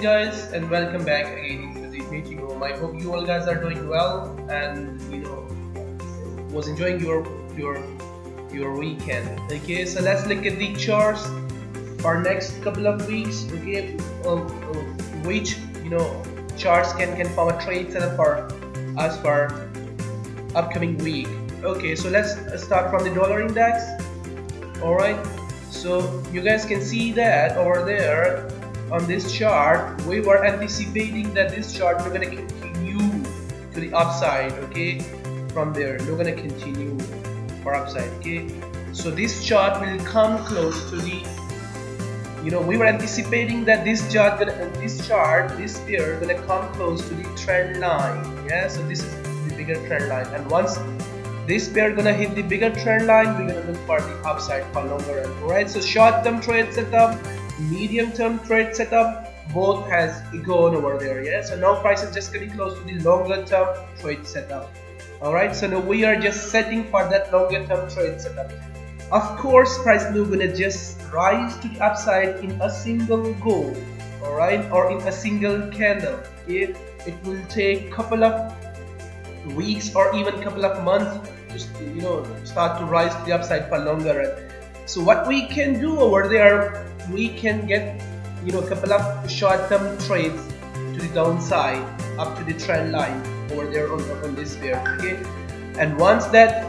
guys, and welcome back again into the meeting room. I hope you all guys are doing well and was enjoying your weekend. Okay, so let's look at the charts for next couple of weeks. Okay, which charts can form a trade setup for us for upcoming week. Okay, so let's start from the dollar index. All right, so you guys can see that over there on this chart, we were anticipating that this chart we're going to continue to the upside. Okay, from there we're going to continue for upside. Okay, so this chart will come close to the we were anticipating that this pair gonna come close to the trend line. Yeah, so this is the bigger trend line, and once this pair gonna hit the bigger trend line, we're gonna look for the upside for longer run. Alright, so short-term trade setup, medium-term trade setup, both has gone over there. Yeah, so now price is just getting close to the longer-term trade setup. Alright, so now we are just setting for that longer-term trade setup. Of course, price is gonna just rise to the upside in a single go, alright, or in a single candle. Okay, it will take couple of weeks or even couple of months to start to rise to the upside for longer run. So what we can do over there, we can get a couple of short-term trades to the downside up to the trend line over there on this pair. Okay, and once that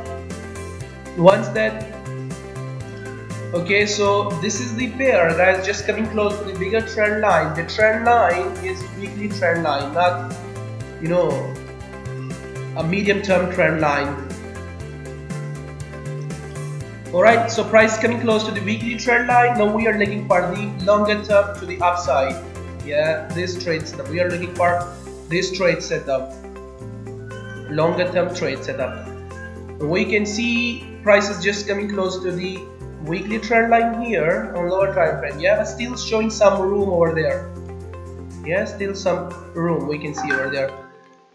okay, so this is the pair, guys, just coming close to the bigger trend line. The trend line is weekly trend line, not a medium-term trend line. Alright, so price coming close to the weekly trend line. Now we are looking for the longer term to the upside. Yeah, this trade setup. We are looking for this trade setup, longer term trade setup. We can see price is just coming close to the weekly trend line here on lower time frame. Yeah, but still showing some room over there. Yeah, still some room we can see over there.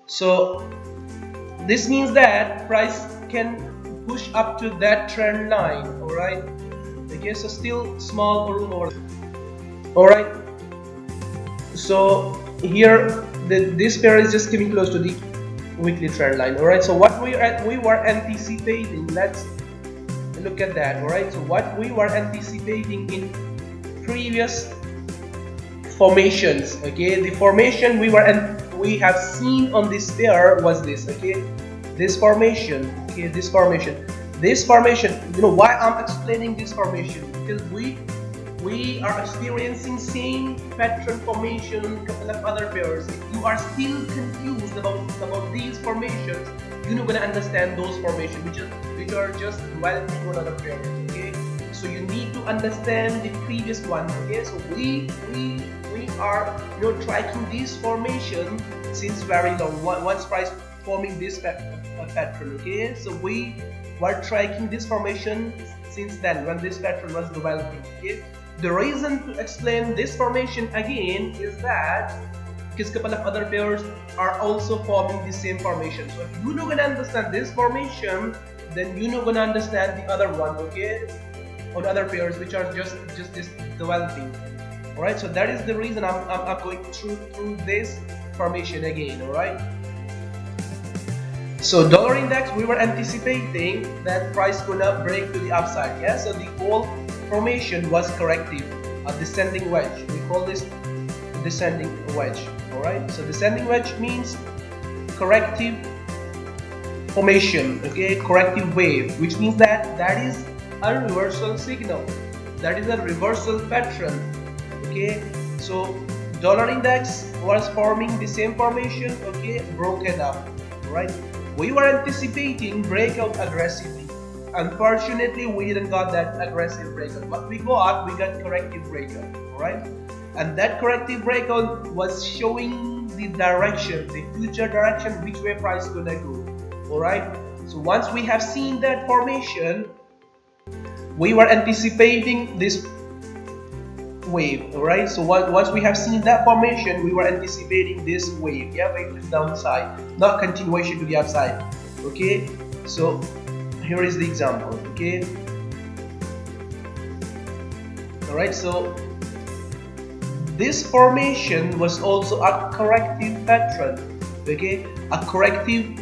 So this means that price can push up to that trend line. All right, okay, so still small room over there. All right, so here this pair is just coming close to the weekly trend line. All right, so what we were anticipating, let's look at that. Alright, so what we were anticipating in previous formations, okay, the formation we have seen on this pair was this. Okay, this formation. Okay, this formation. Why I'm explaining this formation, because we are experiencing same pattern formation in a couple of other pairs. If you are still confused about these formations, you're gonna understand those formations which are just developing on other pairs. Okay, so you need to understand the previous one. Okay, so we are tracking this formation since very long. Once price forming this pattern. Okay, so we were tracking this formation since then when this pattern was developing. Okay, the reason to explain this formation again is that because a couple of other pairs are also forming the same formation. So if you're not gonna understand this formation, then you're not gonna understand the other one. Okay, on other pairs which are just developing. All right, so that is the reason I'm going through this formation again. All right, so dollar index, we were anticipating that price gonna break to the upside. Yeah, so the whole formation was corrective, a descending wedge. We call this descending wedge. Alright, so descending wedge means corrective formation. Okay, corrective wave, which means that is a reversal signal, that is a reversal pattern. Okay, so dollar index was forming the same formation. Okay, broken up. Alright, we were anticipating breakout aggressively. Unfortunately, we didn't got that aggressive breakout. What we got corrective breakout. Alright, and that corrective breakout was showing the direction, the future direction, which way price is gonna go. Alright, so once we have seen that formation, we were anticipating this wave. Alright, so once we have seen that formation, we were anticipating this wave. Yeah, wave to the downside, not continuation to the upside. Okay, so here is the example. Okay, alright, so this formation was also a corrective pattern, okay, a corrective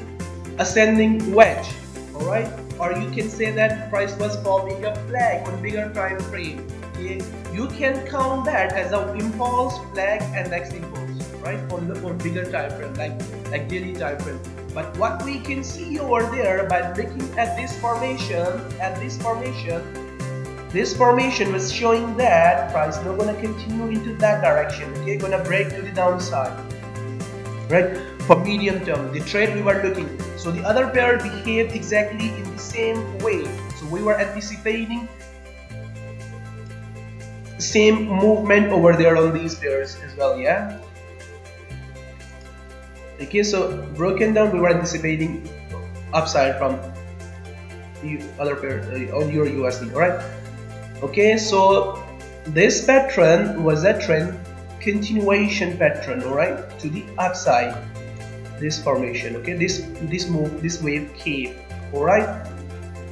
ascending wedge, all right, or you can say that price was forming a flag on bigger time frame. Okay, you can count that as an impulse, flag, and next impulse, right, on bigger time frame, like daily time frame. But what we can see over there by looking at this formation, this formation was showing that price not gonna continue into that direction. Okay, gonna break to the downside, right? For medium term, the trade we were looking. So the other pair behaved exactly in the same way. So we were anticipating same movement over there on these pairs as well, yeah. Okay, so broken down, we were anticipating upside from the other pair on your USD, alright. Okay, so this pattern was a trend continuation pattern, alright, to the upside. This formation, okay, this move, this wave came, alright.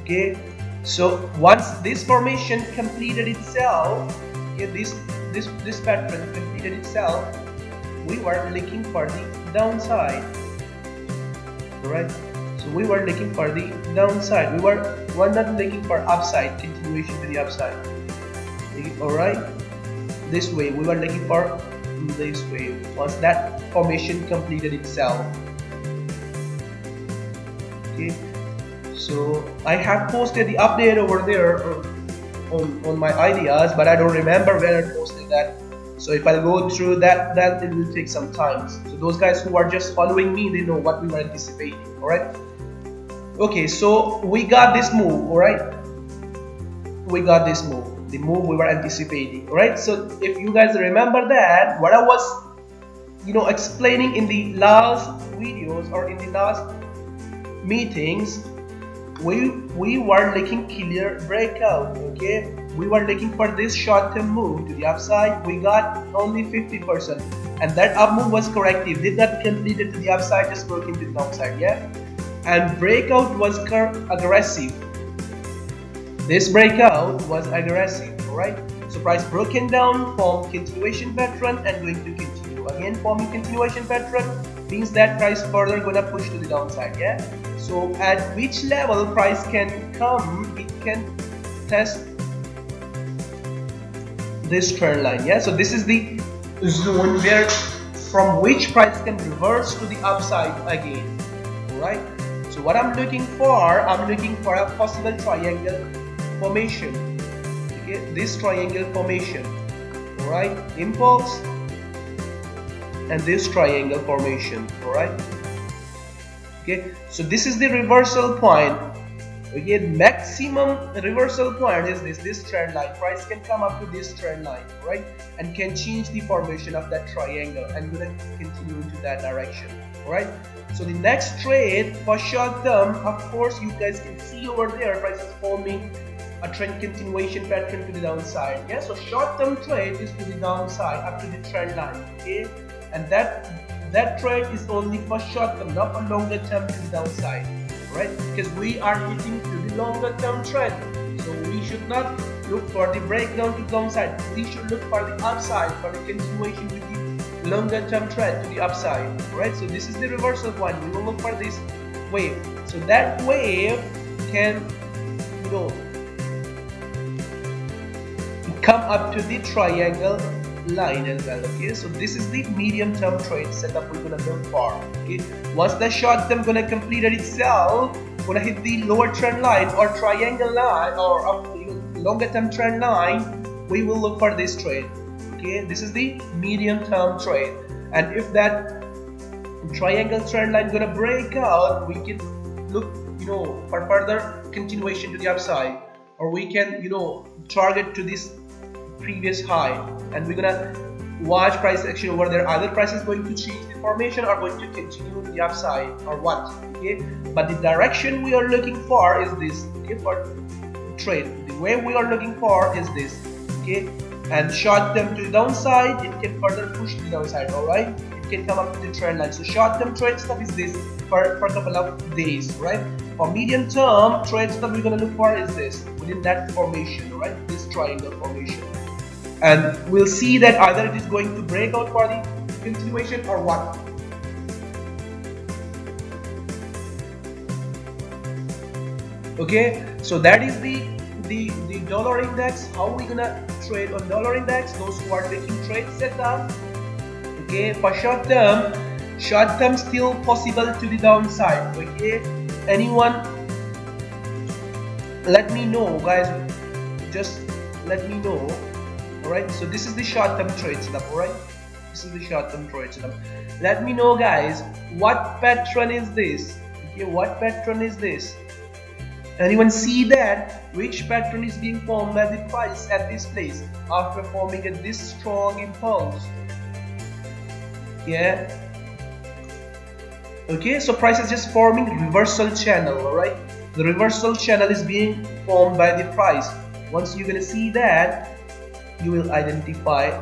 Okay, so once this formation completed itself, okay, this pattern completed itself, we were looking for the downside, alright. So we were looking for the downside. We were not looking for upside, continuation to the upside. Alright, this way we were looking for this way. Once that formation completed itself. Okay, so I have posted the update over there on my ideas, but I don't remember where I posted that. So if I go through that, it will take some time. So those guys who are just following me, they know what we were anticipating. Alright. Okay, so we got this move. Alright. We got this move. The move we were anticipating. Alright. So if you guys remember that, what I was, explaining in the last videos or in the last meetings, we were looking clear breakout. Okay. We were looking for this short-term move to the upside. We got only 50%, and that up move was corrective. Did not complete it to the upside, just broke into the downside. Yeah, and breakout was aggressive. This breakout was aggressive. All right. So price broken down, formed continuation pattern, and going to continue again. Forming continuation pattern means that price further gonna push to the downside. Yeah. So at which level price can come, it can test this trend line. Yeah, so this is the zone where from which price can reverse to the upside again. Alright, so what I'm looking for a possible triangle formation. Okay, this triangle formation. Alright, impulse and this triangle formation. Alright, okay, so this is the reversal point. Okay, maximum reversal point is this trend line. Price can come up to this trend line, right, and can change the formation of that triangle and gonna continue into that direction. Alright, so the next trade for short term, of course, you guys can see over there, price is forming a trend continuation pattern to the downside. Yeah, so short term trade is to the downside up to the trend line. Okay, and that trade is only for short term, not for longer term to the downside. Right, because we are hitting to the longer term trend, so we should not look for the breakdown to downside. We should look for the upside, for the continuation with the longer term trend to the upside. Right, so this is the reversal point. We will look for this wave. So that wave can, come up to the triangle line as well. Okay, so this is the medium term trade setup we're gonna build for. Okay, once the short term gonna complete it itself, gonna hit the lower trend line or triangle line or longer term trend line, we will look for this trade. Okay, this is the medium term trade, and if that triangle trend line gonna break out, we can look for further continuation to the upside, or we can target to this previous high, and we're gonna watch price action over there. Either price is going to change the formation or going to continue the upside or what. Okay, but the direction we are looking for is this. Okay, for trade, the way we are looking for is this. Okay, and short term to the downside, it can further push to the downside. All right, it can come up to the trend line. So short term trade stuff is this for a couple of days, right? For medium term trade stuff we're gonna look for is this within that formation, right? This triangle formation. and we'll see that either it is going to break out for the continuation or what. Okay, so that is the dollar index. How we gonna trade on dollar index? Those who are taking trade setup. Okay, for short term still possible to the downside. Okay, anyone, let me know, guys. Just let me know. Alright, so this is the short term trade setup. Alright, this is the short term trade setup. Let me know, guys, what pattern is this? Okay, what pattern is this? Anyone see that? Which pattern is being formed by the price at this place after forming this strong impulse? Yeah. Okay, so price is just forming reversal channel. Alright, the reversal channel is being formed by the price. Once you're gonna see that, you will identify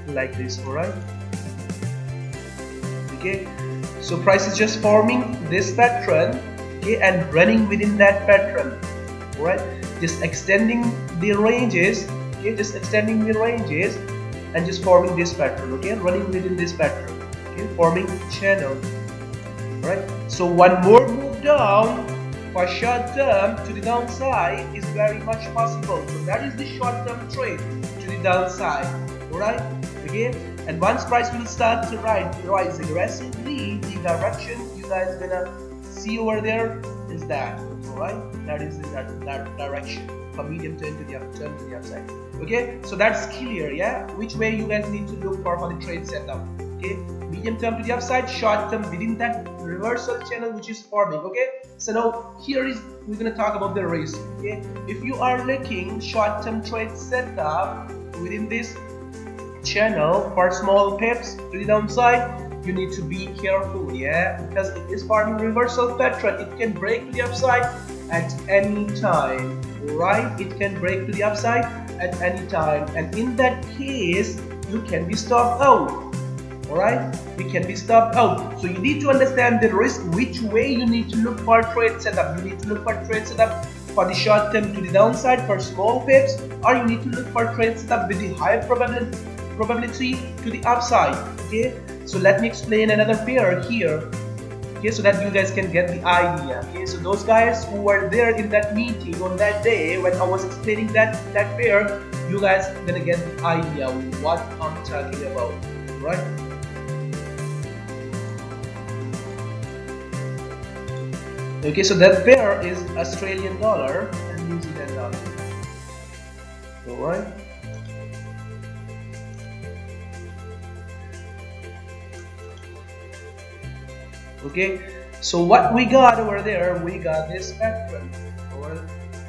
like this. Alright. Okay, so price is just forming this pattern. Okay, and running within that pattern. Alright, just extending the ranges. Okay, just extending the ranges and just forming this pattern. Okay, running within this pattern. Okay, forming channel. Alright, so one more move down for short term to the downside is very much possible. So that is the short term trade to the downside. Alright, okay, and once price will start to rise aggressively, the direction you guys gonna see over there is that. Alright, that is that direction for medium term to the upside. Okay, so that's clear. Yeah, which way you guys need to look for the trade setup. Okay, medium term to the upside, short term within that reversal channel which is forming. Okay, so now here is we're gonna talk about the risk. Okay, if you are looking short term trade setup within this channel for small pips to the downside, you need to be careful. Yeah, because it is forming reversal pattern. It can break to the upside at any time. Right, it can break to the upside at any time, and in that case you can be stopped out. Alright, you can be stopped out. So you need to understand the risk, which way you need to look for trade setup. You need to look for trade setup for the short term to the downside for small pips, or you need to look for trade setup with the high probability to the upside. Okay, so let me explain another pair here. Okay, so that you guys can get the idea. Okay, so those guys who were there in that meeting on that day when I was explaining that pair, you guys are gonna get the idea of what I'm talking about. Right? Okay, so that pair is Australian dollar and New Zealand dollar. Alright. Okay, so what we got over there, we got this pattern over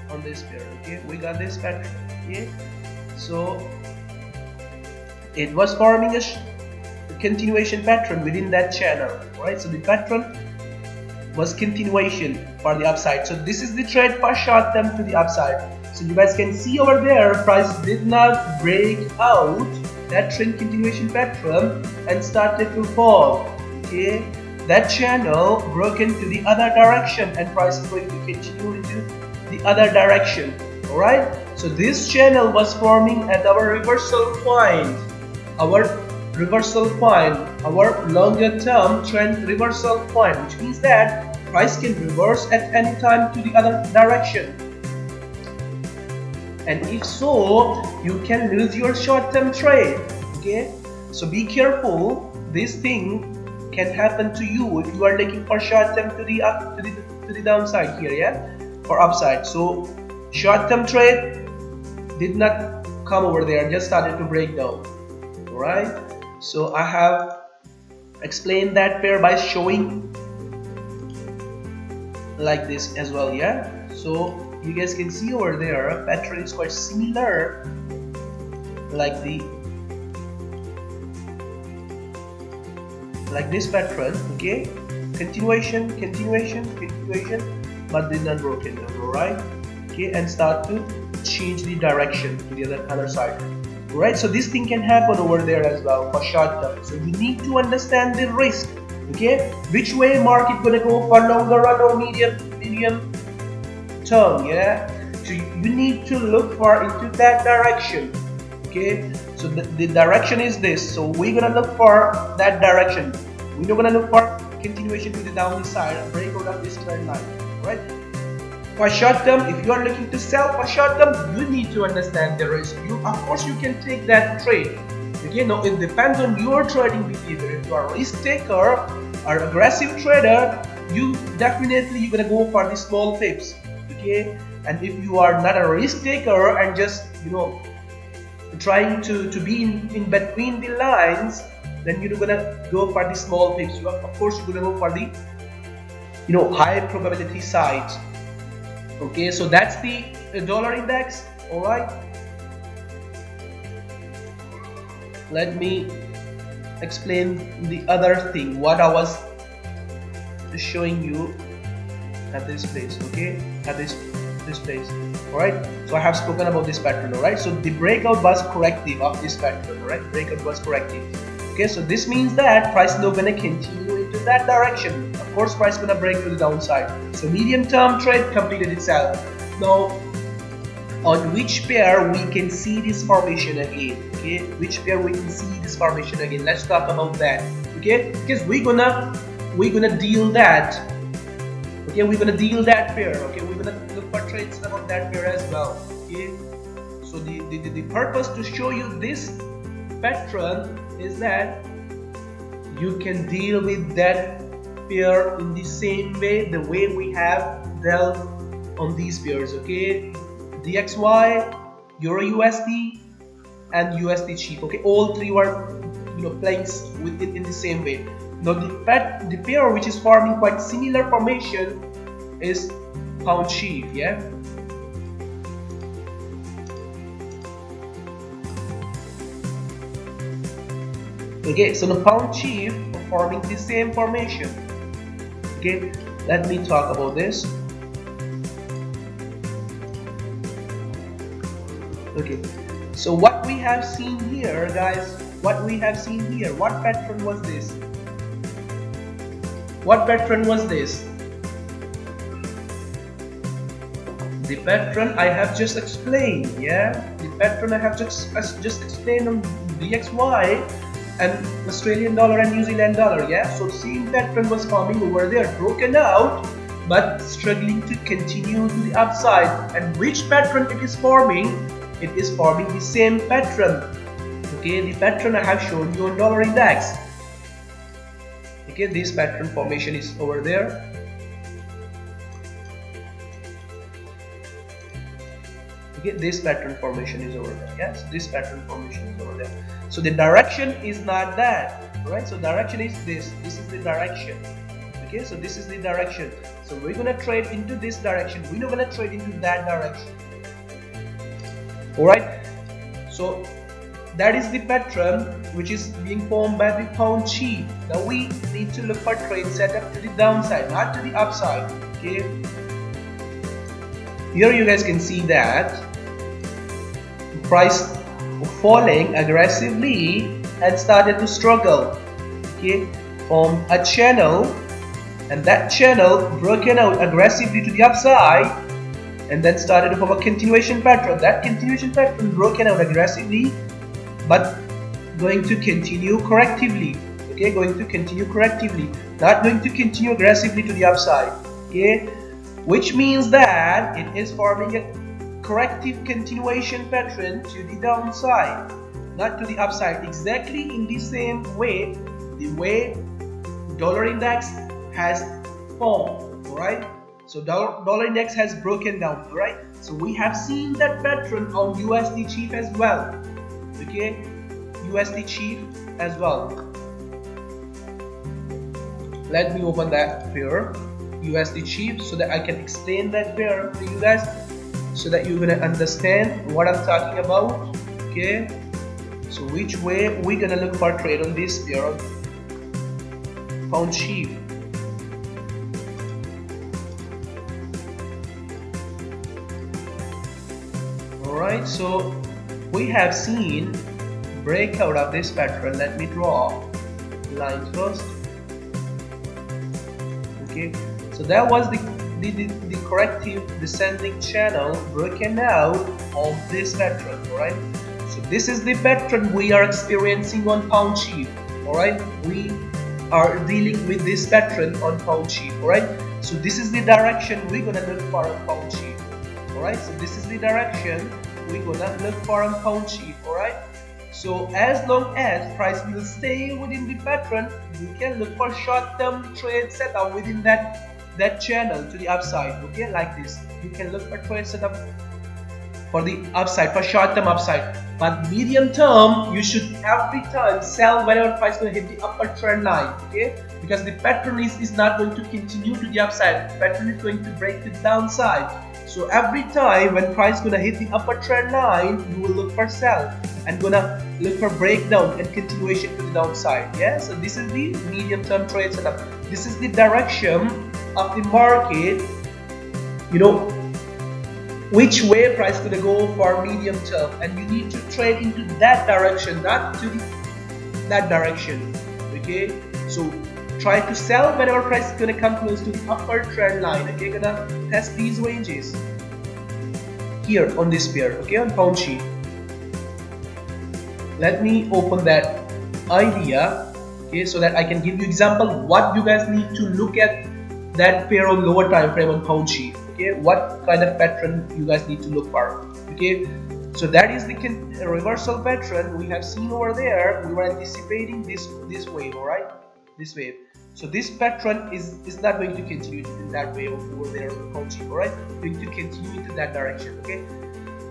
on this pair. Okay, we got this pattern. Okay, so it was forming a continuation pattern within that channel. Right, so the pattern was continuation for the upside. So this is the trade for short term to the upside. So you guys can see over there, price did not break out that trend continuation pattern and started to fall. Okay, that channel broke into the other direction and price is going to continue into the other direction. Alright, so this channel was forming at our reversal point. Our longer term trend reversal point, which means that price can reverse at any time to the other direction, and if so, you can lose your short-term trade. Okay, so be careful. This thing can happen to you if you are looking for short-term to the downside here. Yeah, for upside. So short-term trade did not come over there, just started to break down. Alright, so I have explained that pair by showing like this as well. Yeah, so you guys can see over there pattern is quite similar like this pattern. Okay, continuation, but did not broken down. Alright, okay, and start to change the direction to the other side. Right, so this thing can happen over there as well for short term. So you need to understand the risk. Okay, which way market gonna go for longer run or medium term. Yeah, so you need to look for into that direction. Okay, So the direction is this. So we're gonna look for that direction. We're not gonna look for continuation to the downside and breakout of this trend line. Right? For short term, if you are looking to sell for short term, you need to understand the risk. Of course, you can take that trade. Okay, now it depends on your trading behavior. If you are a risk taker or aggressive trader, you're gonna go for the small pips. Okay, and if you are not a risk taker and just trying to be in between the lines, then you're gonna go for the small pips. Of course, you're gonna go for the high probability side. Okay, so that's the dollar index. All right, let me explain the other thing what I was showing you at this place. Okay, at this place. All right, so I have spoken about this pattern. All right, so the breakout was corrective of this pattern. All right, breakout was corrective. Okay, so this means that price is not gonna continue into that direction. Of course, price gonna break to the downside. So medium term trade completed itself. Now, on which pair we can see this formation again? Okay, which pair we can see this formation again? Let's talk about that. Okay, because we're gonna deal that. Okay, we're gonna deal that pair. Okay, we're gonna look for trades about that pair as well. Okay, so the purpose to show you this pattern is that you can deal with that pair in the same way, the way we have dealt on these pairs. Okay, DXY, EURUSD, and USD. Okay, all three were playing with it in the same way. Now the pair which is forming quite similar formation is pound chief. Yeah. Okay, so the pound chief forming the same formation. Okay, let me talk about this. Okay, so what we have seen here, guys, what pattern was this? What pattern was this? The pattern I have just explained. Yeah, the pattern I have just explained on DXY and Australian dollar and New Zealand dollar. Yeah, so same pattern was forming over there, broken out but struggling to continue to the upside. And which pattern it is forming? It is forming the same pattern. Okay, the pattern I have shown you on dollar index. Okay, this pattern formation is over there. Okay, this pattern formation is over there. Yes, this pattern formation is over there. So the direction is not that, right? So direction is this. This is the direction. Okay, so this is the direction. So we're gonna trade into this direction. We're not gonna trade into that direction. All right. So that is the pattern which is being formed by the pound chief. Now we need to look for trade setup to the downside, not to the upside. Okay. Here you guys can see that price falling aggressively and started to struggle. Okay, from a channel, and that channel broken out aggressively to the upside, and then started to form a continuation pattern. That continuation pattern broken out aggressively, but going to continue correctively. Okay, going to continue correctively, not going to continue aggressively to the upside. Okay, which means that it is forming a corrective continuation pattern to the downside, not to the upside, exactly in the same way the way dollar index has formed. All right, so dollar index has broken down. All right, so we have seen that pattern on USD chief as well. Okay, USD chief as well. Let me open that pair, USD chief, so that I can explain that pair to you guys, so that you're gonna understand what I'm talking about. Okay, so which way we're gonna look for trade on this pair of pound chief. Alright, so we have seen breakout of this pattern. Let me draw lines first. Okay, so that was the corrective descending channel broken out of this pattern. Alright, So this is the pattern we are experiencing on pound sheet. Alright, we are dealing with this pattern on pound sheet. Alright, so this is the direction we're gonna look for on pound sheet. Alright, so this is the direction we're gonna look for on pound sheet. Alright, so as long as price will stay within the pattern, you can look for short-term trade setup within that channel to the upside. Okay, like this, you can look for trade setup for the upside, for short-term upside. But medium term, you should every time sell whenever price will hit the upper trend line. Okay, because the pattern is not going to continue to the upside. The pattern is going to break the downside. So every time when price gonna hit the upper trend line, you will look for sell and gonna look for breakdown and continuation to the downside. Yeah, so this is the medium term trade setup. This is the direction of the market, you know, which way price gonna go for medium term, and you need to trade into that direction, not to that direction. Okay, so try to sell whenever price is gonna come close to the upper trend line. Okay, gonna test these ranges here on this pair. Okay, on pound sheet. Let me open that idea. Okay, so that I can give you example what you guys need to look at that pair on lower time frame on pound sheet. Okay, what kind of pattern you guys need to look for. Okay, so that is the reversal pattern we have seen over there. We were anticipating this wave. All right, this wave. So this pattern is not going to continue in that way over there on pound sheet. All right, going to continue into that direction. Okay,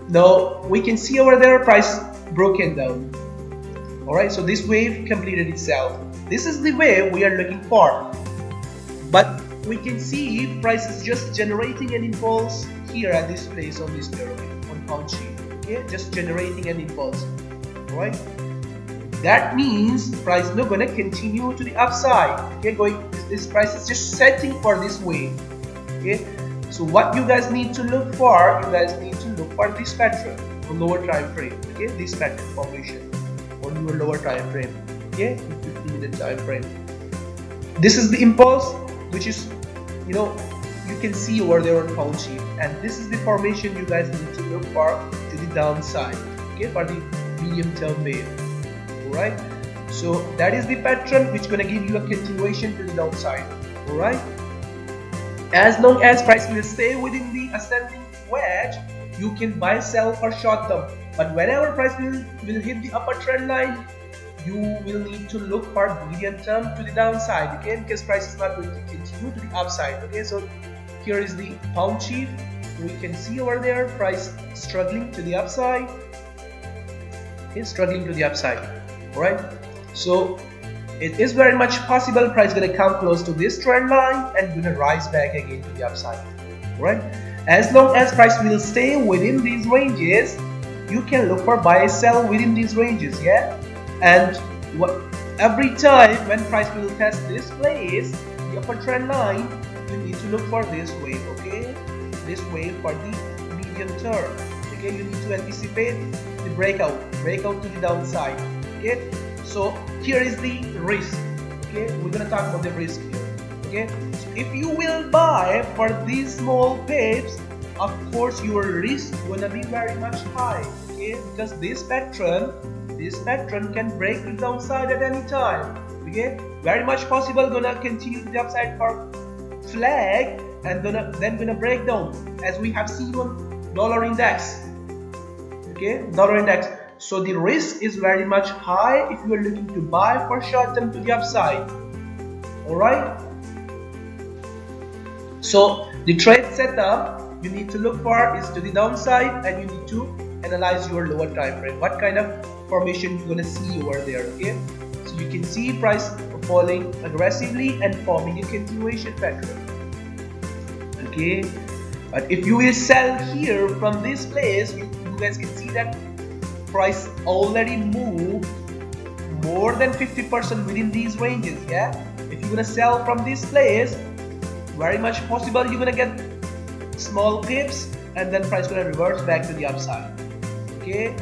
now we can see over there price broken down. All right, so this wave completed itself. This is the wave we are looking for, but we can see price is just generating an impulse here at this place on this pair, on pound sheet. Okay, just generating an impulse. All right, that means price is not gonna continue to the upside. Okay, this price is just setting for this wave. Okay, so what you guys need to look for, you guys need to look for this pattern on lower time frame. Okay, this pattern formation on your lower time frame. Okay, 15-minute time frame. This is the impulse, which is, you know, you can see over there on pound sheet, and this is the formation you guys need to look for to the downside. Okay, for the medium term wave. Alright, so that is the pattern which gonna give you a continuation to the downside. Alright, as long as price will stay within the ascending wedge, you can buy sell for short term, but whenever price will hit the upper trend line, you will need to look for medium term to the downside. Okay, because price is not going to continue to the upside. Okay, so here is the pound sheet. We can see over there price struggling to the upside. Okay, struggling to the upside. Alright, so it is very much possible price gonna come close to this trend line and gonna rise back again to the upside. Alright, as long as price will stay within these ranges, you can look for buy sell within these ranges. Yeah, and every time when price will test this place, the upper trend line, you need to look for this wave. Okay, this wave for the medium term. Okay, you need to anticipate the breakout to the downside. Okay, so here is the risk. Okay, we're gonna talk about the risk here. Okay, so if you will buy for these small pips, of course your risk gonna be very much high. Okay, because this pattern can break the downside at any time. Okay, very much possible gonna continue to the upside for flag and then gonna break down, as we have seen on dollar index. Okay, dollar index. So the risk is very much high if you are looking to buy for short term to the upside. Alright, so the trade setup you need to look for is to the downside, and you need to analyze your lower time frame. What kind of formation you're gonna see over there. Okay, so you can see price falling aggressively and forming a continuation pattern. Okay, but if you will sell here from this place, you guys can see that price already moved more than 50% within these ranges. Yeah, if you're gonna sell from this place, very much possible you're gonna get small pips and then price gonna reverse back to the upside. Okay,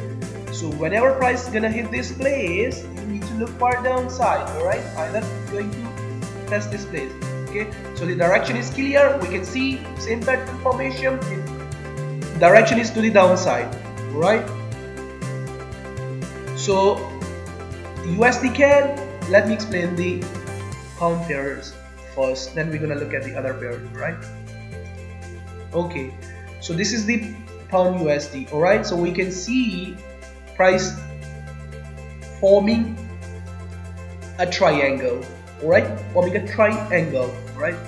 so whenever price is gonna hit this place, you need to look for downside. Alright, either going to test this place. Okay, so the direction is clear. We can see same pattern formation. The direction is to the downside. Alright, So USDCAD, let me explain the pound pairs first, then we're gonna look at the other pairs, right? Okay, so this is the pound USD. All right, so we can see price forming a triangle. All right, forming a triangle. All right,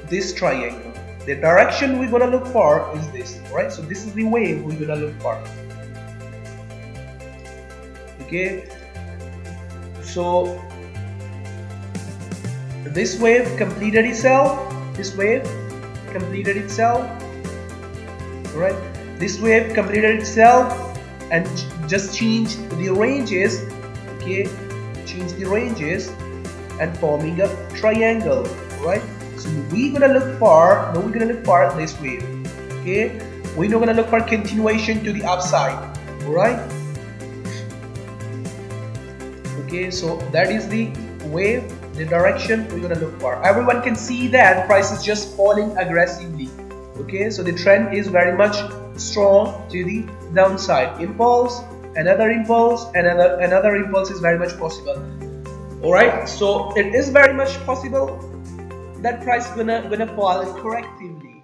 this triangle, the direction we're gonna look for is this. All right, so this is the wave we're gonna look for. Okay, so this wave completed itself. This wave completed itself. Right, this wave completed itself and just changed the ranges. Okay, change the ranges and forming a triangle. Right, so we're gonna look for this wave. Okay, we're not gonna look for continuation to the upside. All right. Okay, so that is the wave, the direction we're gonna look for. Everyone can see that price is just falling aggressively. Okay, so the trend is very much strong to the downside. Impulse, another impulse, another impulse is very much possible. All right, so it is very much possible that price gonna fall correctively.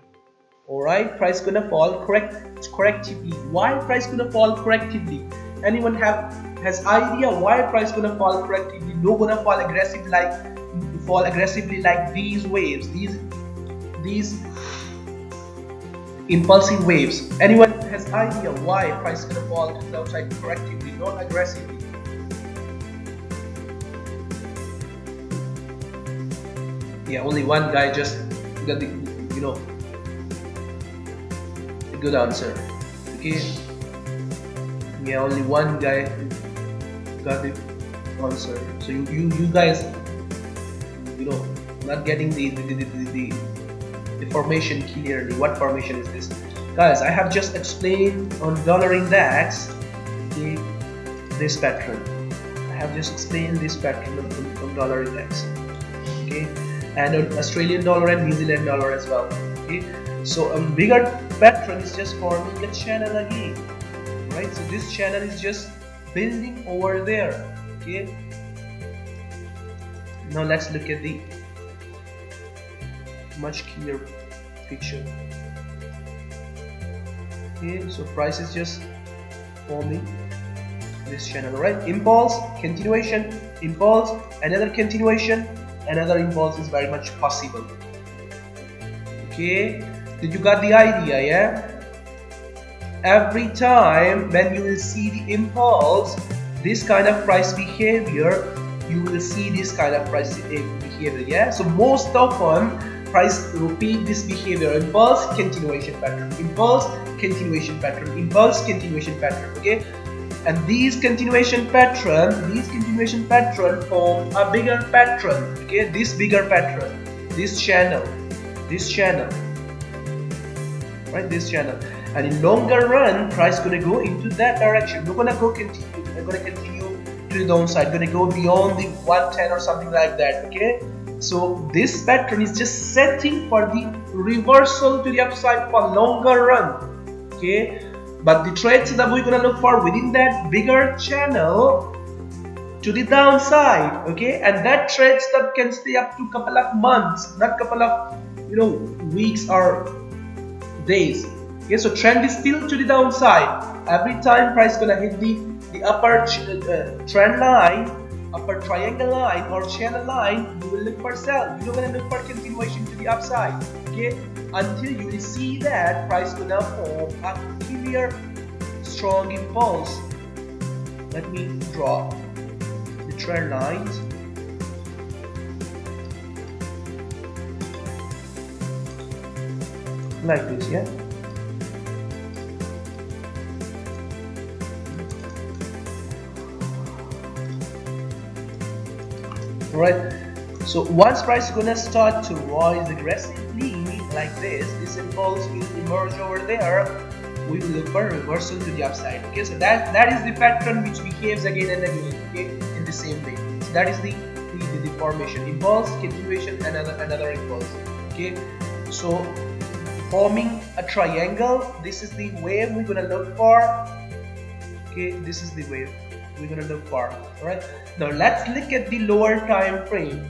All right, price gonna fall correctively. Why price gonna fall correctively? Anyone has idea why price gonna fall correctively? No gonna fall aggressively like these waves, these impulsive waves. Anyone has idea why price is gonna fall to the downside correctively, not aggressively? Yeah, only one guy just got the a good answer. Okay. Yeah, only one guy got the answer. So you guys not getting the formation clearly. What formation is this? Guys, I have just explained on dollar index this pattern. I have just explained this pattern on dollar index. Okay, and on Australian dollar and New Zealand dollar as well. Okay, so a bigger pattern is just forming a channel again. Right, so this channel is just building over there. Okay, now let's look at the much clearer picture. Okay, so price is just forming this channel. Right, impulse, continuation, impulse, another continuation, another impulse is very much possible. Okay, did you got the idea? Yeah, every time when you will see the impulse, this kind of price behavior, you will see this kind of price behavior. Yeah, so most often price repeat this behavior: impulse, continuation pattern, impulse, continuation pattern, impulse, continuation pattern. Okay, and these continuation pattern form a bigger pattern. Okay, this bigger pattern, this channel, right, this channel. And in longer run, price gonna go into that direction. We're gonna continue to the downside, gonna go beyond the 110 or something like that. Okay, so this pattern is just setting for the reversal to the upside for longer run. Okay, but the trades that we're gonna look for within that bigger channel to the downside. Okay, and that trade stop can stay up to couple of months, not couple of weeks or days. Okay, so trend is still to the downside. Every time price gonna hit the upper trend line, upper triangle line or channel line, you will look for sell. You're gonna look for continuation to the upside. Okay, until you will see that price gonna form a clear, strong impulse. Let me draw the trend lines. Like this, yeah. Right, so once price is gonna start to rise aggressively like this impulse will emerge over there. We will look for reversal to the upside. Okay, so that is the pattern which behaves again and again. Okay, in the same way. So that is the formation: impulse, continuation, another impulse. Okay, so forming a triangle. This is the wave we're gonna look for. Okay, this is the way we're gonna look for. All right, now let's look at the lower time frame.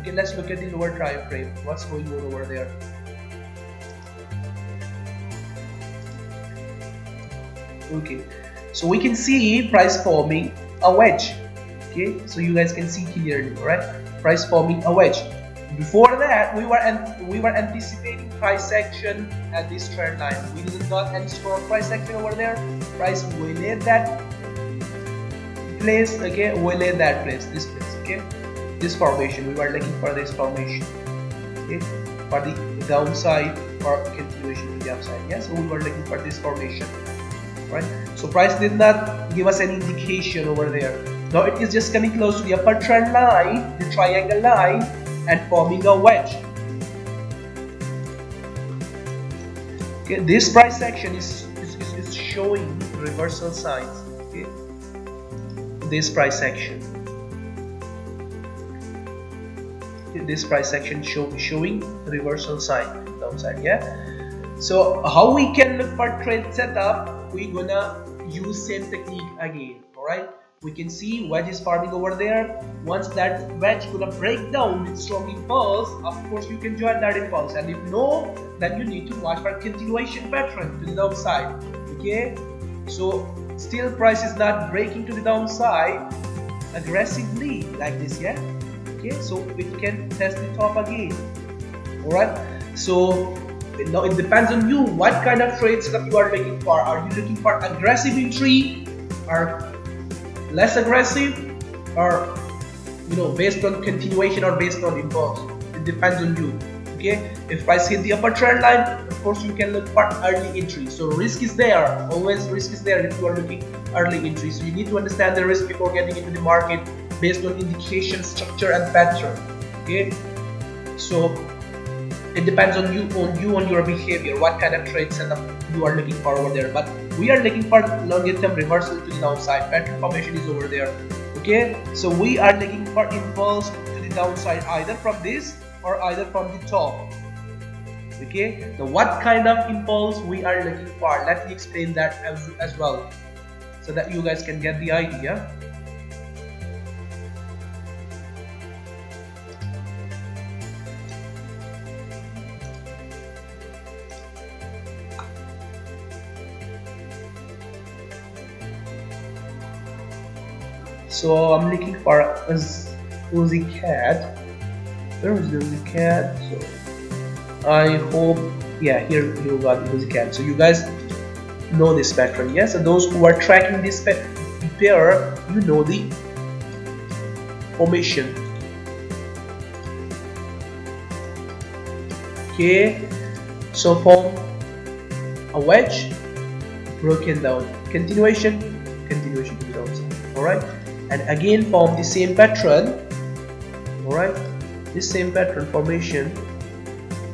Okay, let's look at the lower time frame. What's going on over there? Okay, so we can see price forming a wedge. Okay, so you guys can see clearly, right? Price forming a wedge. Before that, we were anticipating price action at this trend line. We didn't got any strong price action over there. Price violated that place. Okay, violated that place. This place. Okay, this formation. We were looking for this formation. Okay, for the downside or continuation to the upside. Yeah, so we were looking for this formation. Right, so price did not give us any indication over there. Now it is just coming close to the upper trend line, the triangle line, and forming a wedge. Okay, this price action is showing reversal signs. Okay, this price action. Okay, this price action showing reversal sign downside. Yeah. So how we can look for trade setup? We're gonna use same technique again. All right, we can see wedge is forming over there. Once that wedge gonna break down with strong impulse, of course you can join that impulse, and if no, then you need to watch for continuation pattern to the downside. Okay, so still price is not breaking to the downside aggressively like this. Yeah, okay, so it can test the top again. All right, so now it depends on you what kind of trade setup you are looking for. Are you looking for aggressive entry or less aggressive, or based on continuation or based on impulse? It depends on you. Okay, if price hit the upper trend line, of course you can look for early entry. So risk is there, always risk is there if you are looking early entry. So you need to understand the risk before getting into the market based on indication, structure and pattern. Okay, so it depends on you, on your behavior, what kind of trade setup you are looking for over there. But we are looking for longer term reversal to the downside. Pattern formation is over there. Okay, so we are looking for impulse to the downside, either from this or either from the top. Okay, now what kind of impulse we are looking for? Let me explain that as well, so that you guys can get the idea. So I'm looking for USDCAD. Where is the USDCAD? So I hope, yeah, here you got USDCAD. So you guys know this pattern, yes? So those who are tracking this pair, you know the formation. Okay, so form a wedge, broken down, continuation to the downside. All right. And again form the same pattern. Alright, this same pattern formation,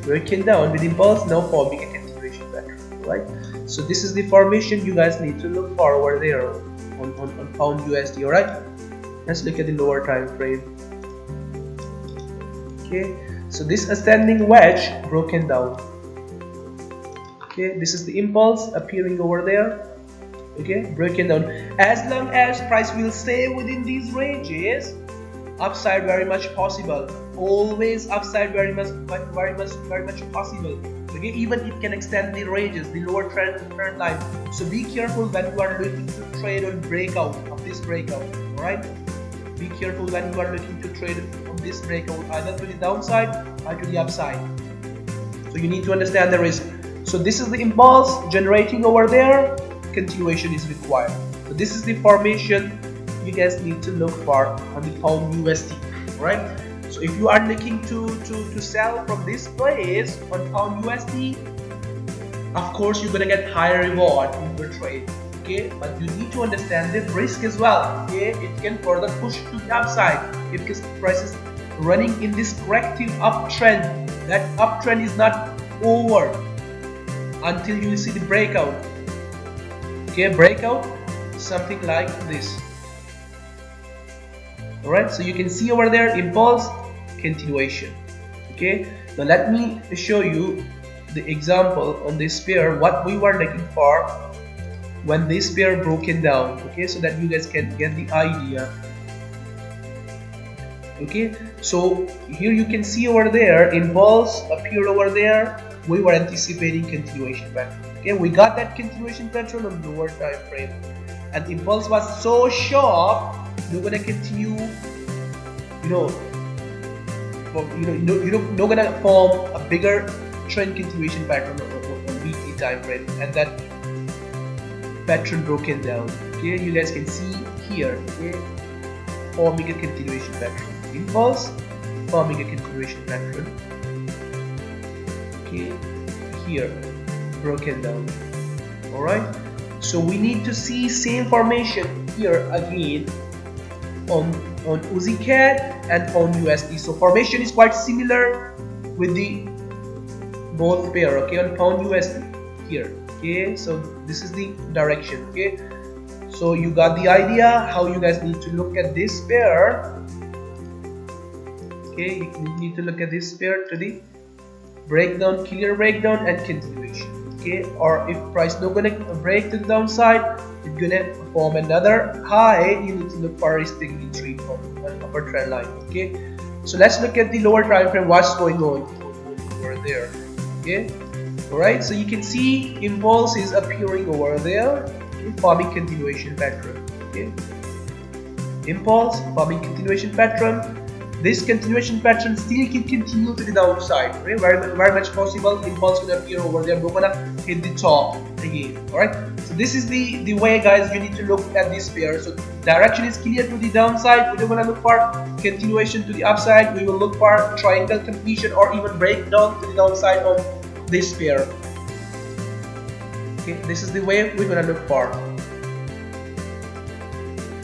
breaking down with impulse, now forming a continuation pattern. Alright, so this is the formation you guys need to look for over there on pound USD. Alright, let's look at the lower time frame. Okay, so this ascending wedge broken down. Okay, this is the impulse appearing over there. Okay, breaking down. As long as price will stay within these ranges, upside very much possible. Always upside very much possible. Okay, even it can extend the ranges, the lower trend line. So be careful when you are looking to trade on breakout of this breakout. All right, be careful when you are looking to trade on this breakout, either to the downside or to the upside. So you need to understand the risk. So this is the impulse generating over there. Continuation is required. So this is the formation you guys need to look for on the pound USD. Right, so if you are looking to sell from this place on pound USD, of course you're gonna get higher reward in your trade. Okay, but you need to understand the risk as well. Okay, it can further push to the upside if price is running in this corrective uptrend. That uptrend is not over until you see the breakout. Okay, breakout, something like this. Alright, so you can see over there impulse, continuation. Okay, now let me show you the example on this pair what we were looking for when this pair broken down, okay, so that you guys can get the idea. Okay, so here you can see over there impulse appeared over there. We were anticipating continuation pattern. Okay, we got that continuation pattern on lower time frame, and impulse was so sharp. You're gonna continue, you're not gonna form a bigger trend continuation pattern on weekly time frame, and that pattern broken down. Okay, you guys can see here, okay, forming a continuation pattern. Impulse forming a continuation pattern. Okay, here broken down. Alright, so we need to see same formation here again on USDCAD and on USD. So formation is quite similar with the both pair. Okay, on pound USD here. Okay, so this is the direction. Okay, so you got the idea how you guys need to look at this pair. Okay, you need to look at this pair to the breakdown, clear breakdown, and continuation. Okay, or if price not gonna break to the downside, it's gonna form another high. You need to look for a sticking tree from an upper trend line. Okay, so let's look at the lower time frame. What's going on over there? Okay, all right. So you can see impulse is appearing over there, okay, forming continuation pattern. Okay, impulse forming continuation pattern. This continuation pattern still can continue to the downside, right? Very much possible. Impulse will appear over there, we're gonna hit the top again. Alright, so this is the way, guys, you need to look at this pair. So direction is clear to the downside. We don't want to look for continuation to the upside. We will look for triangle completion or even breakdown to the downside on this pair. Okay, this is the way we're gonna look for.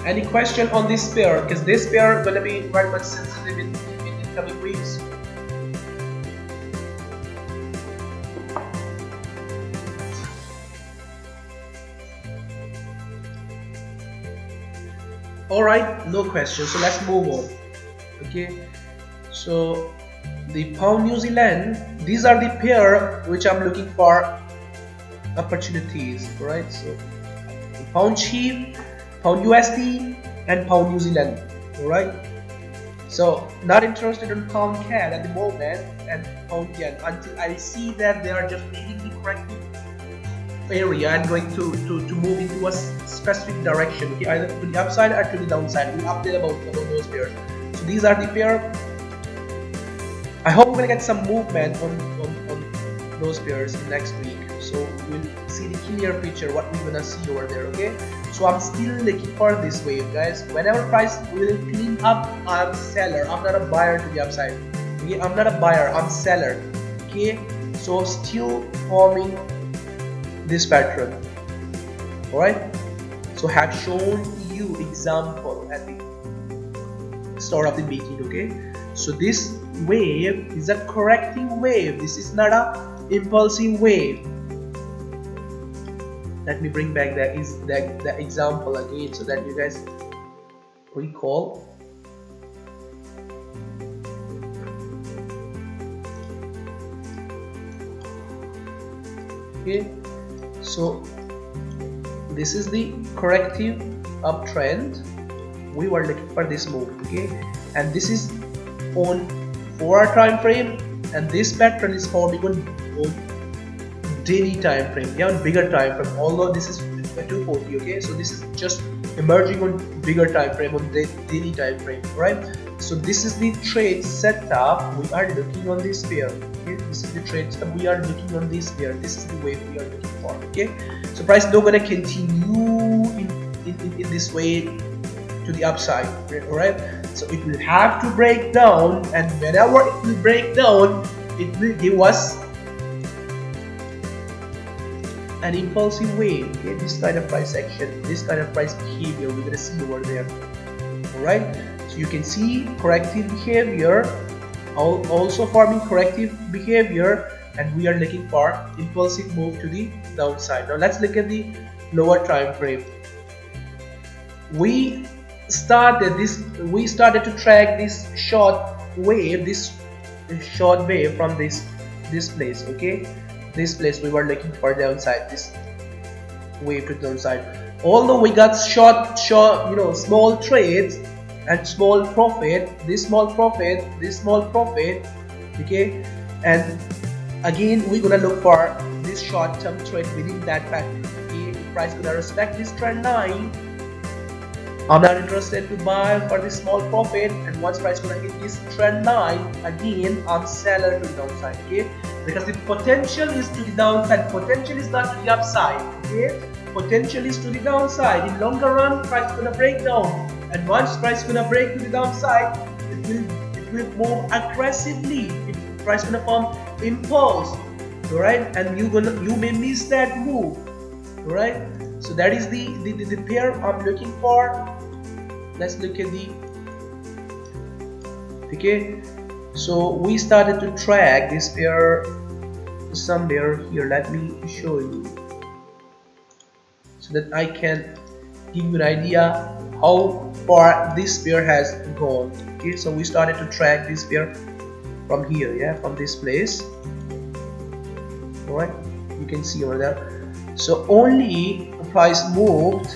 Any question on this pair? Because this pair is going to be very much sensitive in coming weeks. Alright, no question. So let's move on. Okay, so the pound New Zealand, these are the pair which I'm looking for opportunities. Alright, so the pound cheap, pound USD, and pound New Zealand. Alright, so not interested in pound CAD at the moment and pound yen until I see that they are just leaving the corrective area and going to move into a specific direction, okay, either to the upside or to the downside. We'll update about those pairs. So these are the pair. I hope we're gonna get some movement on those pairs next week, so we'll see the clear picture what we're gonna see over there. Okay, so I'm still looking for this wave, guys. Whenever price will clean up, I'm seller. I'm not a buyer to the upside. Okay, I'm not a buyer, I'm seller. Okay, so still forming this pattern. Alright, so have shown you example at the start of the meeting. Okay, so this wave is a corrective wave. This is not a impulsive wave. Let me bring back the example again so that you guys recall. Okay, so this is the corrective uptrend. We were looking for this move. Okay, and this is on 4-hour time frame, and this pattern is forming on daily time frame, yeah, on bigger time frame, although this is 240. Okay, so this is just emerging on bigger time frame, on daily time frame. Right, so this is the trade setup we are looking on this pair. Okay, this is the trade setup we are looking on this pair. This is the wave we are looking for. Okay, so price is not gonna continue in this way to the upside. Alright, so it will have to break down, and whenever it will break down, it will give us an impulsive wave. Okay, this kind of price action, this kind of price behavior we're gonna see over there. Alright, so you can see corrective behavior, also forming corrective behavior, and we are looking for impulsive move to the downside. Now let's look at the lower time frame. We started to track this short wave from this place. Okay, this place we were looking for downside. This wave to the downside. Although we got short, small trades and small profit, this small profit, okay, and again we're gonna look for this short-term trade within that pattern. Okay, if price gonna respect this trend line, I'm not interested to buy for this small profit, and once price gonna hit this trend line, again I'm seller to the downside. Okay, because the potential is to the downside, potential is not to the upside. Okay, potential is to the downside. In longer run, price gonna break down, and once price gonna break to the downside, it will move aggressively. Price gonna form impulse, alright, and you may miss that move, alright. So that is the pair I'm looking for. Let's look at the, okay, so we started to track this pair somewhere here. Let me show you so that I can give you an idea how far this pair has gone. Okay, so we started to track this pair from here, yeah, from this place. Alright, you can see over there. So only the price moved.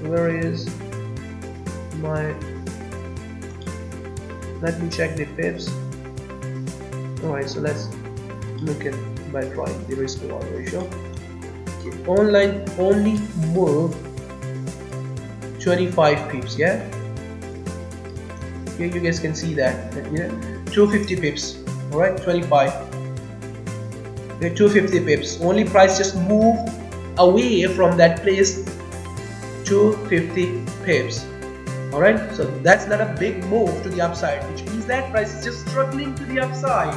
Where is my, let me check the pips. Alright, so let's look at by drawing the risk reward ratio. Okay, online only moved 25 pips, yeah. Here you guys can see that, 250 pips, alright, 25, 250 pips, only price just moved away from that place 250 pips, alright. So that's not a big move to the upside, which means that price is just struggling to the upside.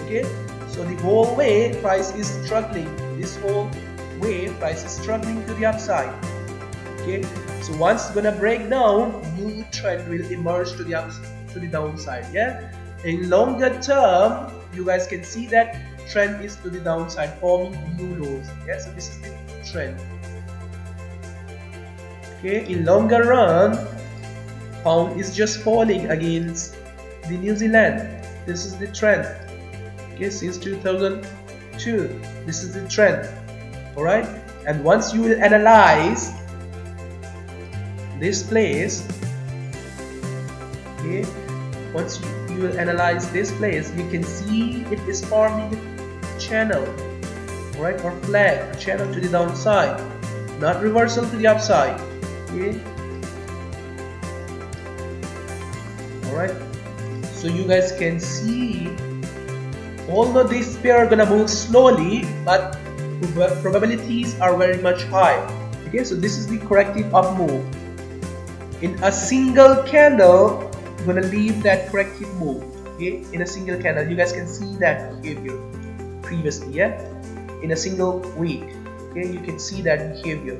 Okay, so the whole way price is struggling, this whole way price is struggling to the upside. Okay, so once it's gonna break down, new trend will emerge to the downside. Yeah, in longer term, you guys can see that trend is to the downside, forming new lows. Yeah, so this is the trend. Okay, in longer run, pound is just falling against the New Zealand. This is the trend. Okay, since 2002, this is the trend. All right, and once you will analyze this place, okay, once you will analyze this place, you can see it is forming a channel, right, or flag, a channel to the downside, not reversal to the upside. Okay, all right, so you guys can see, although this pair are gonna move slowly, but probabilities are very much high. Okay, so this is the corrective up move. In a single candle, I'm gonna leave that corrective move. Okay, in a single candle, you guys can see that behavior previously. Yeah, in a single week, okay, you can see that behavior.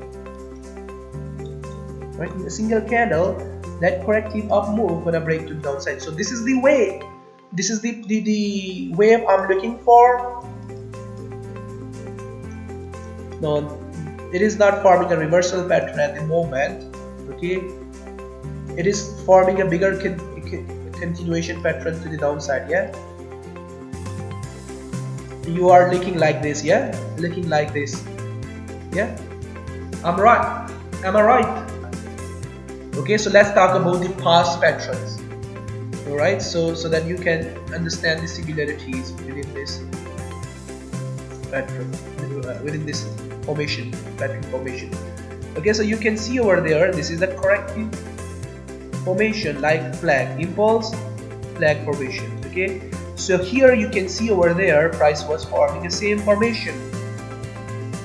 Right, in a single candle, that corrective up move gonna break to the downside. So this is the way. This is the wave I'm looking for. No, it is not forming a reversal pattern at the moment. Okay, it is forming a bigger continuation pattern to the downside. Yeah, you are looking like this. Yeah, looking like this. Yeah, I'm right. Am I right? Okay, so let's talk about the past patterns. All right, so that you can understand the similarities within this pattern, within this formation, pattern formation. Okay, so you can see over there, this is a corrective formation like flag, impulse, flag formation. Okay, so here you can see over there, price was forming the same formation.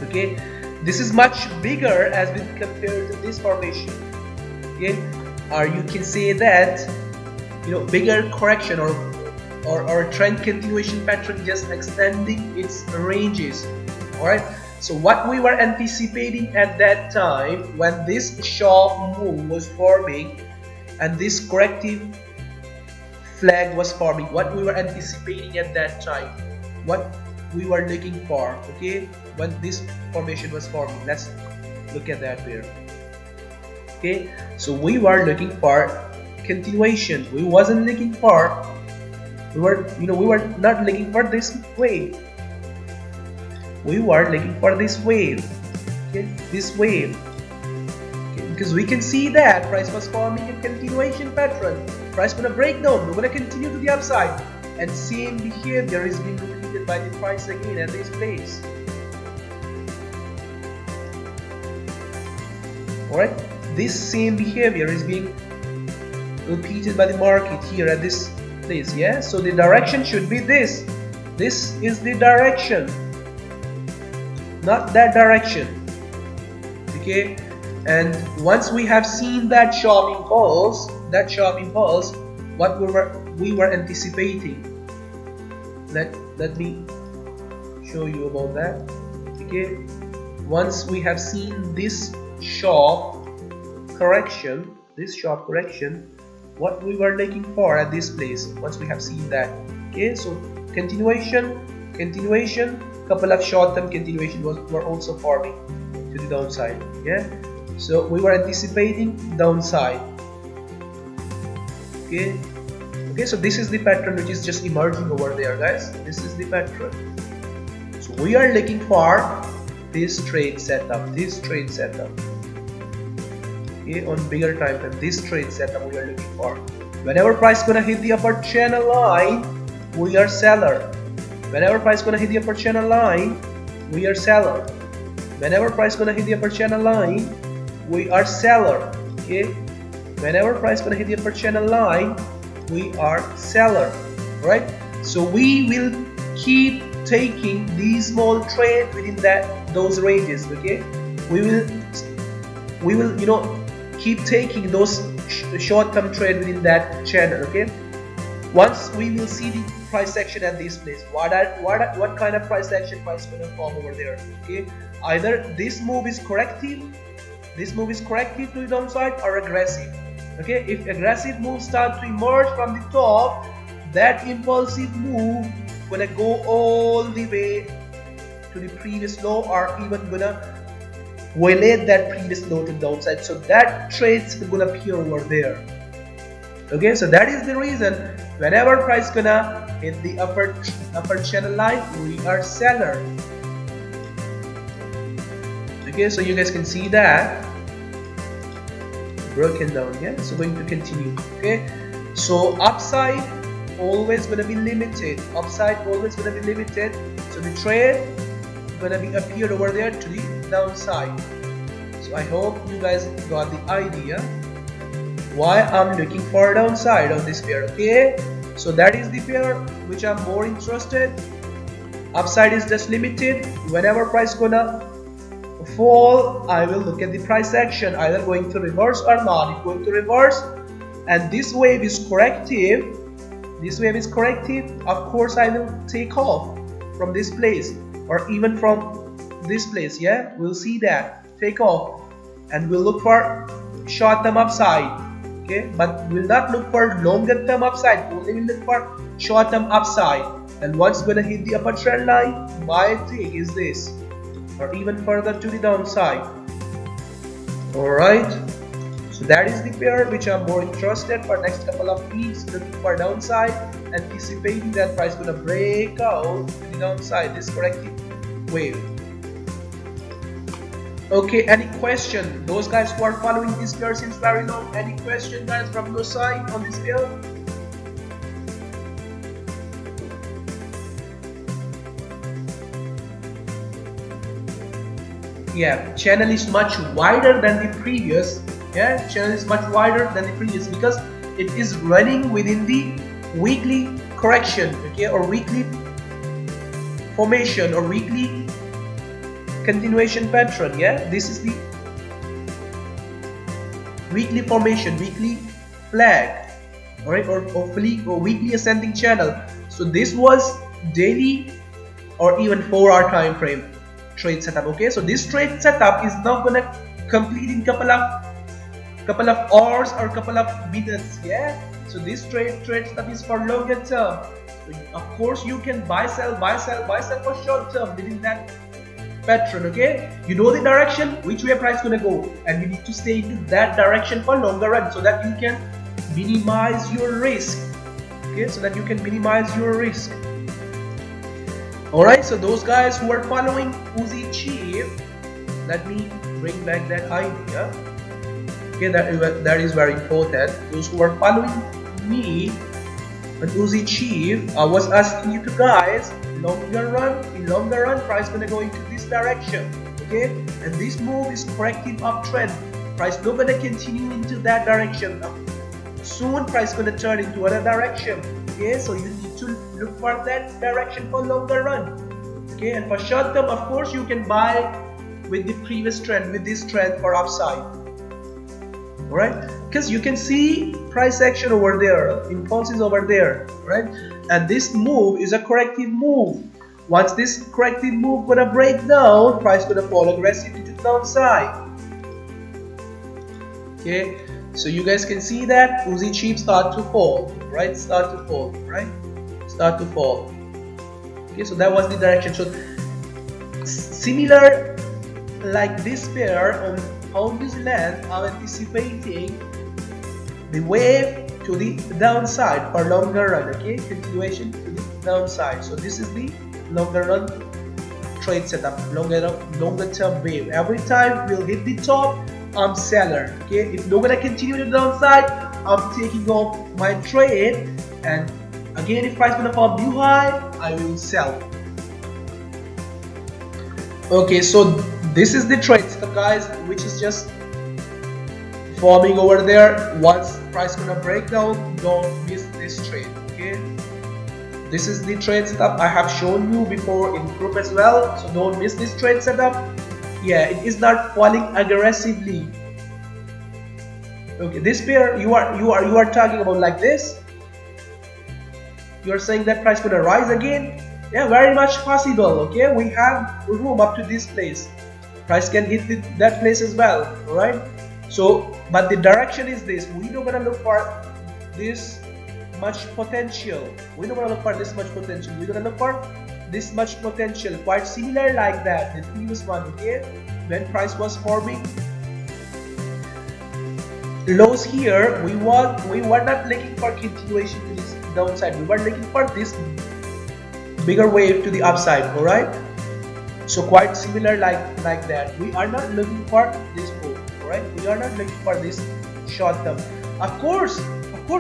Okay, this is much bigger as when compared to this formation. Okay, or you can say that, bigger correction or trend continuation pattern just extending its ranges. All right, so what we were anticipating at that time when this sharp move was forming and this corrective flag was forming, what we were anticipating at that time, what we were looking for, okay, when this formation was forming, let's look at that there. Okay, so we were looking for continuation. We wasn't looking for, we were not looking for this way. we were looking for this wave, okay, this wave, okay, because we can see that price was forming a continuation pattern. Price gonna break down, we're gonna continue to the upside, and same behavior is being repeated by the price again at this place. Alright, this same behavior is being repeated by the market here at this place. Yeah, so the direction should be this. This is the direction, not that direction. Okay, and once we have seen that sharp impulse, what we were anticipating. Let me show you about that. Okay, once we have seen this sharp correction, what we were looking for at this place, once we have seen that. Okay, so continuation, couple of short-term continuation were also forming to the downside. Yeah, so we were anticipating downside. Okay, so this is the pattern which is just emerging over there, guys. This is the pattern. So we are looking for this trade setup, okay, on bigger time frame. This trade setup we are looking for. Whenever price gonna hit the upper channel line, we are seller. Whenever price gonna hit the upper channel line, we are seller. Whenever price gonna hit the upper channel line, we are seller. Okay, whenever price gonna hit the upper channel line, we are seller. Right, so we will keep taking these small trade within those ranges. Okay, we will you know, keep taking those short-term trade within that channel. Okay, once we will see the price action at this place, what kind of price action price gonna form over there. Okay, either this move is corrective to the downside, or aggressive. Okay, if aggressive moves start to emerge from the top, that impulsive move gonna go all the way to the previous low, or even gonna violate that previous low to the downside. So that trade's gonna appear over there. Okay, so that is the reason whenever price gonna hit the upper channel line, we are seller. Okay, so you guys can see that broken down. Yeah, so going to continue. Okay, so upside always gonna be limited. So the trade gonna be appeared over there to the downside. So I hope you guys got the idea why I'm looking for a downside on this pair. Okay, so that is the pair which I'm more interested. Upside is just limited. Whenever price gonna fall, I will look at the price action, either going to reverse or not. If going to reverse and this wave is corrective, of course I will take off from this place, or even from this place. Yeah, we'll see that take off, and we'll look for short-term upside. Okay, but we'll not look for longer-term upside, only will look for short-term upside. And what's gonna hit the upper trend line, my take is this, or even further to the downside. Alright, so that is the pair which I'm more interested for next couple of weeks, looking for downside, anticipating that price gonna break out to the downside, this corrective wave. Okay, any question? Those guys who are following this pair since very long, any question guys from your side on this pair? Yeah, channel is much wider than the previous. Yeah, channel is much wider than the previous because it is running within the weekly correction, okay, or weekly formation, or weekly continuation pattern. Yeah, this is the weekly formation, weekly flag, alright, or weekly ascending channel. So this was daily or even 4-hour time frame trade setup. Okay, so this trade setup is not gonna complete in couple of hours or couple of minutes. Yeah, so this trade setup is for longer term. So of course you can buy sell for short term within that pattern. Okay, you know the direction which way price gonna go, and you need to stay into that direction for longer run so that you can minimize your risk. Okay, so that you can minimize your risk. Alright, so those guys who are following USDCAD, let me bring back that idea. Okay, that is very important. Those who are following me on USDCAD, I was asking you to guys, in longer run, price gonna go into this direction. Okay, and this move is corrective uptrend. Price not gonna continue into that direction. Soon price gonna turn into other direction. Okay, so you need to look for that direction for longer run. Okay, and for short term, of course, you can buy with the previous trend, with this trend for upside. Alright, because you can see price action over there, impulses over there, right? And this move is a corrective move. Once this corrective move gonna break down, price gonna fall aggressively to the downside. Okay, so you guys can see that USDCAD start to fall, right? Start to fall. Okay, so that was the direction. So similar like this pair on Pound New Zealand, I'm anticipating the wave to the downside for longer run. Okay, continuation to the downside. So this is the longer run trade setup, longer term wave. Every time we'll hit the top, I'm seller. Okay, if not gonna continue to the downside, I'm taking off my trade, and again if price gonna fall new high, I will sell. Okay, so this is the trade setup, guys, which is just forming over there. Once price gonna break down, don't miss this trade. Okay, this is the trade setup I have shown you before in group as well, so don't miss this trade setup. Yeah, it is not falling aggressively. Okay, this pair you are talking about like this. You are saying that price gonna rise again. Yeah, very much possible. Okay, we have room up to this place. Price can hit that place as well. All right. So, but the direction is this. We don't gonna look for this much potential. We're not gonna look for this much potential. We're gonna look for this much potential, quite similar like that the previous one. Okay, when price was forming lows here, we were not looking for continuation to this downside. We were looking for this bigger wave to the upside. All right, so quite similar like that. We are not looking for this move. All right, we are not looking for this short term. Of course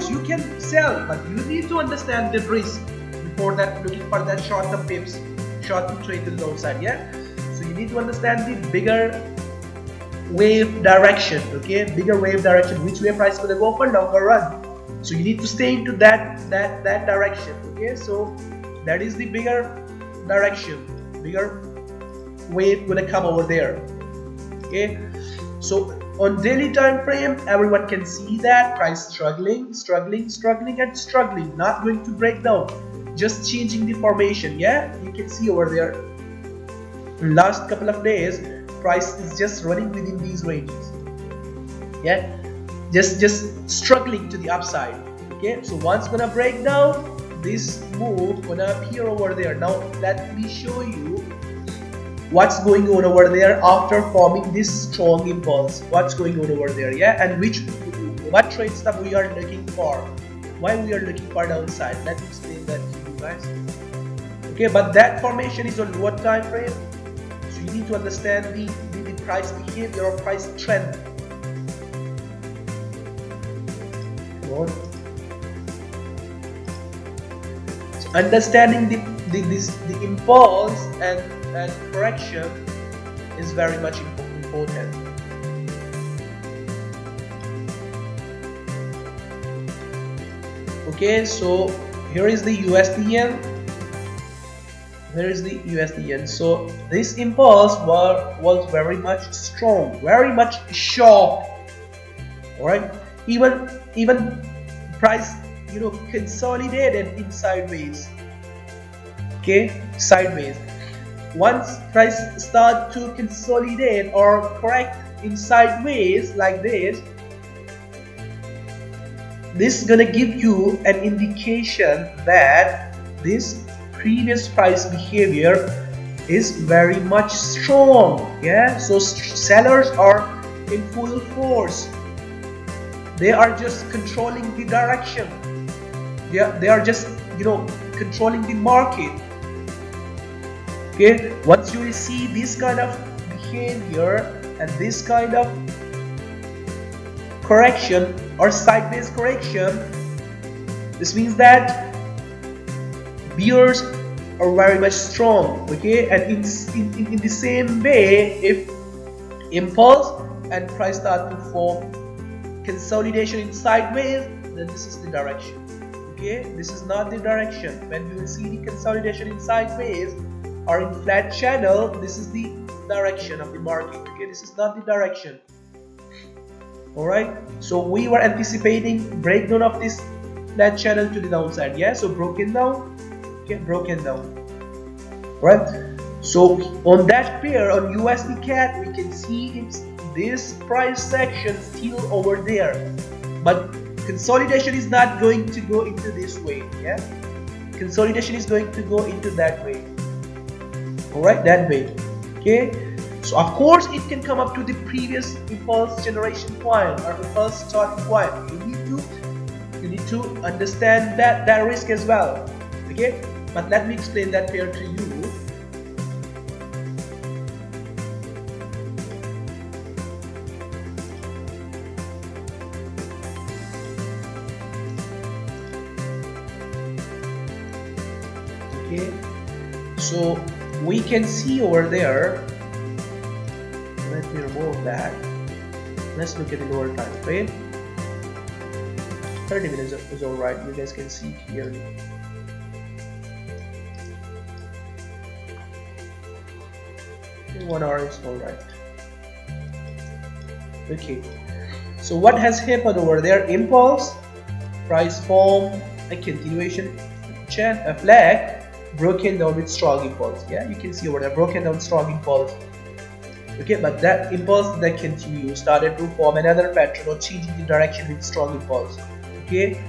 you can sell, but you need to understand the risk before that, looking for that short term pips, short term trade to the downside. Yeah, so you need to understand the bigger wave direction. Okay, bigger wave direction, which way price gonna go for longer run. So you need to stay into that direction. Okay, so that is the bigger direction, bigger wave gonna come over there. Okay, so on daily time frame, everyone can see that price struggling, not going to break down, just changing the formation. Yeah, you can see over there last couple of days price is just running within these ranges. Yeah, just struggling to the upside. Okay, so once gonna break down, this move gonna appear over there. Now let me show you what's going on over there after forming this strong impulse. What's going on over there? Yeah, and what trade stuff we are looking for, why we are looking for downside. Let me explain that to you guys. Okay, but that formation is on what time frame? So you need to understand the price behavior or price trend. Come on. So understanding the impulse and correction is very much important. Okay, so here is the USD yen. Here is the USD yen. So this impulse was very much strong, very much sharp. All right, even price consolidated in sideways. Okay, sideways. Once price start to consolidate or correct in sideways like this is gonna give you an indication that this previous price behavior is very much strong. Yeah, so sellers are in full force. They are just controlling the direction. They are just controlling the market. Okay, once you will see this kind of behavior and this kind of correction or sideways correction, this means that bears are very much strong. Okay, and in the same way, if impulse and price start to form consolidation in sideways, then this is the direction. Okay, this is not the direction. When we will see the consolidation in sideways or in flat channel, this is the direction of the market. Okay, this is not the direction. All right, so we were anticipating breakdown of this flat channel to the downside. Yeah, so broken down. Okay, broken down. All right, so on that pair on USDCAD, we can see this price section still over there, but consolidation is not going to go into this way. Yeah, consolidation is going to go into that way. All right, that way. Okay, so of course it can come up to the previous impulse generation point or impulse starting point. You need to understand that risk as well. Okay, but let me explain that pair to you. Okay, so we can see over there. Let me remove that. Let's look at the lower time frame. 30 minutes is alright. You guys can see clearly. Okay, 1 hour is alright. Okay, so what has happened over there? Impulse, price form, a continuation flag, broken down with strong impulse. Yeah, you can see over there, broken down strong impulse. Okay, but that impulse that continues started to form another pattern or changing the direction with strong impulse. Okay,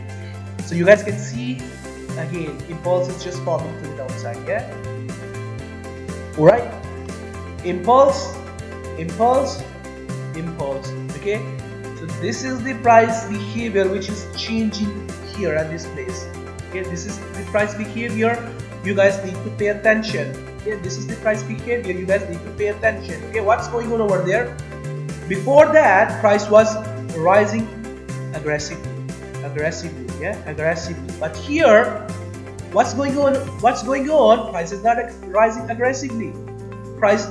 so you guys can see again, impulse is just forming to the downside. Yeah, all right, impulse, impulse, impulse. Okay, so this is the price behavior which is changing here at this place. Okay, this is the price behavior. You guys need to pay attention. Okay, this is the price behavior. You guys need to pay attention. Okay, what's going on over there? Before that, price was rising aggressively. Yeah, aggressively. But here, what's going on? What's going on? Price is not rising aggressively. Price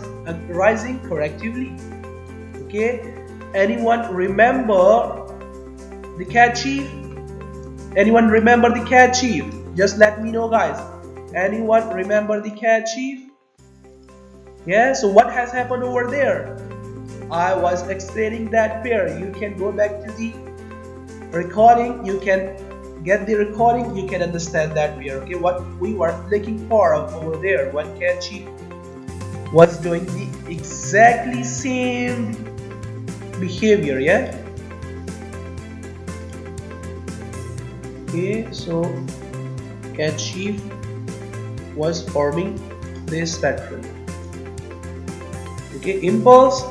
rising correctively. Okay. Anyone remember the CAD chief? Anyone remember the CAD chief? Just let me know, guys. Anyone remember the CAD chief? Yeah, so what has happened over there? I was explaining that pair. You can go back to the recording, you can get the recording, you can understand that pair. Okay, what we were looking for over there, what CAD chief was doing the exactly same behavior. Yeah, okay, so CAD chief was forming this pattern. Okay, impulse,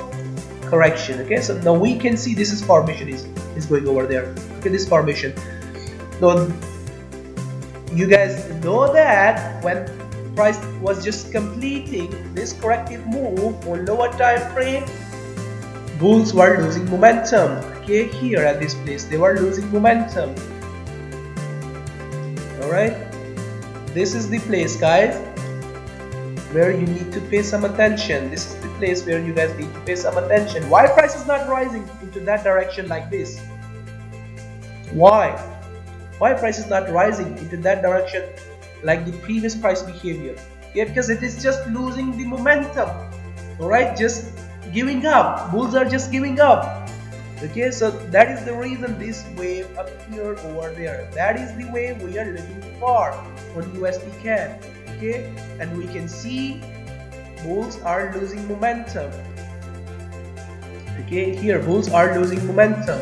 correction. Okay, so now we can see this is formation is going over there. Okay, this formation. So you guys know that when price was just completing this corrective move on lower time frame, bulls were losing momentum. Okay, here at this place they were losing momentum. All right, this is the place, guys, where you need to pay some attention. This is the place where you guys need to pay some attention. Why price is not rising into that direction like this? Why price is not rising into that direction like the previous price behavior? Yeah, because it is just losing the momentum. All right, just giving up. Bulls are just giving up. Okay, so that is the reason this wave appeared over there. That is the wave we are looking for on USDCAD. Okay, and we can see bulls are losing momentum. Okay, here bulls are losing momentum.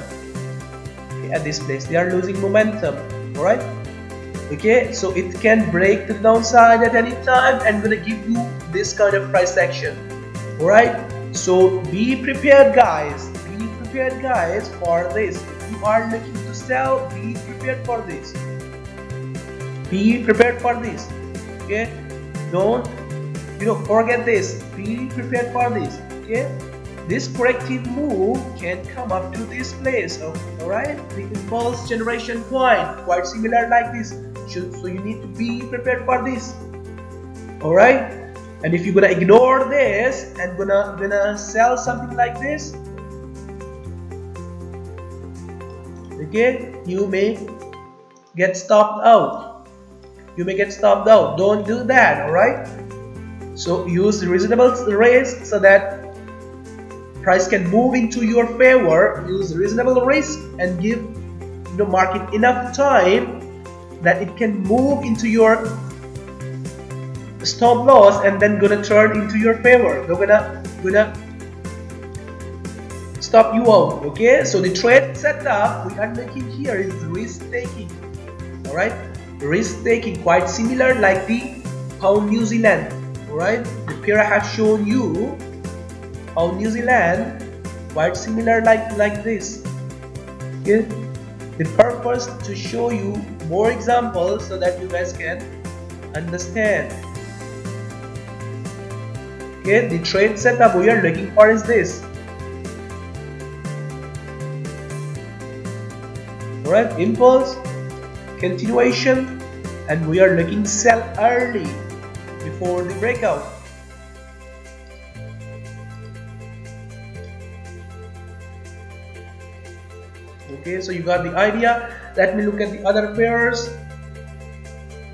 Okay, at this place they are losing momentum. All right. Okay, so it can break the downside at any time and gonna give you this kind of price action. All right, so be prepared, guys. Be prepared, guys, for this. If you are looking to sell, be prepared for this. Be prepared for this. Okay, don't forget this. Be prepared for this. Okay, this corrective move can come up to this place. All right, the impulse generation point quite similar like this. So you need to be prepared for this. All right, and if you're gonna ignore this and gonna sell something like this, okay, you may get stopped out. Don't do that. All right, so use reasonable risk so that price can move into your favor. Use reasonable risk and give the market enough time that it can move into your stop loss and then gonna turn into your favor. They're gonna stop you out. Okay, so the trade setup we are making here is risk taking. All right, risk taking quite similar like the pound New Zealand. All right, the pair I have shown you, pound New Zealand, quite similar like this. Okay, the purpose to show you more examples so that you guys can understand. Okay, the trade setup we are looking for is this. Alright, impulse, continuation, and we are looking sell early before the breakout. Okay, so you got the idea. Let me look at the other pairs.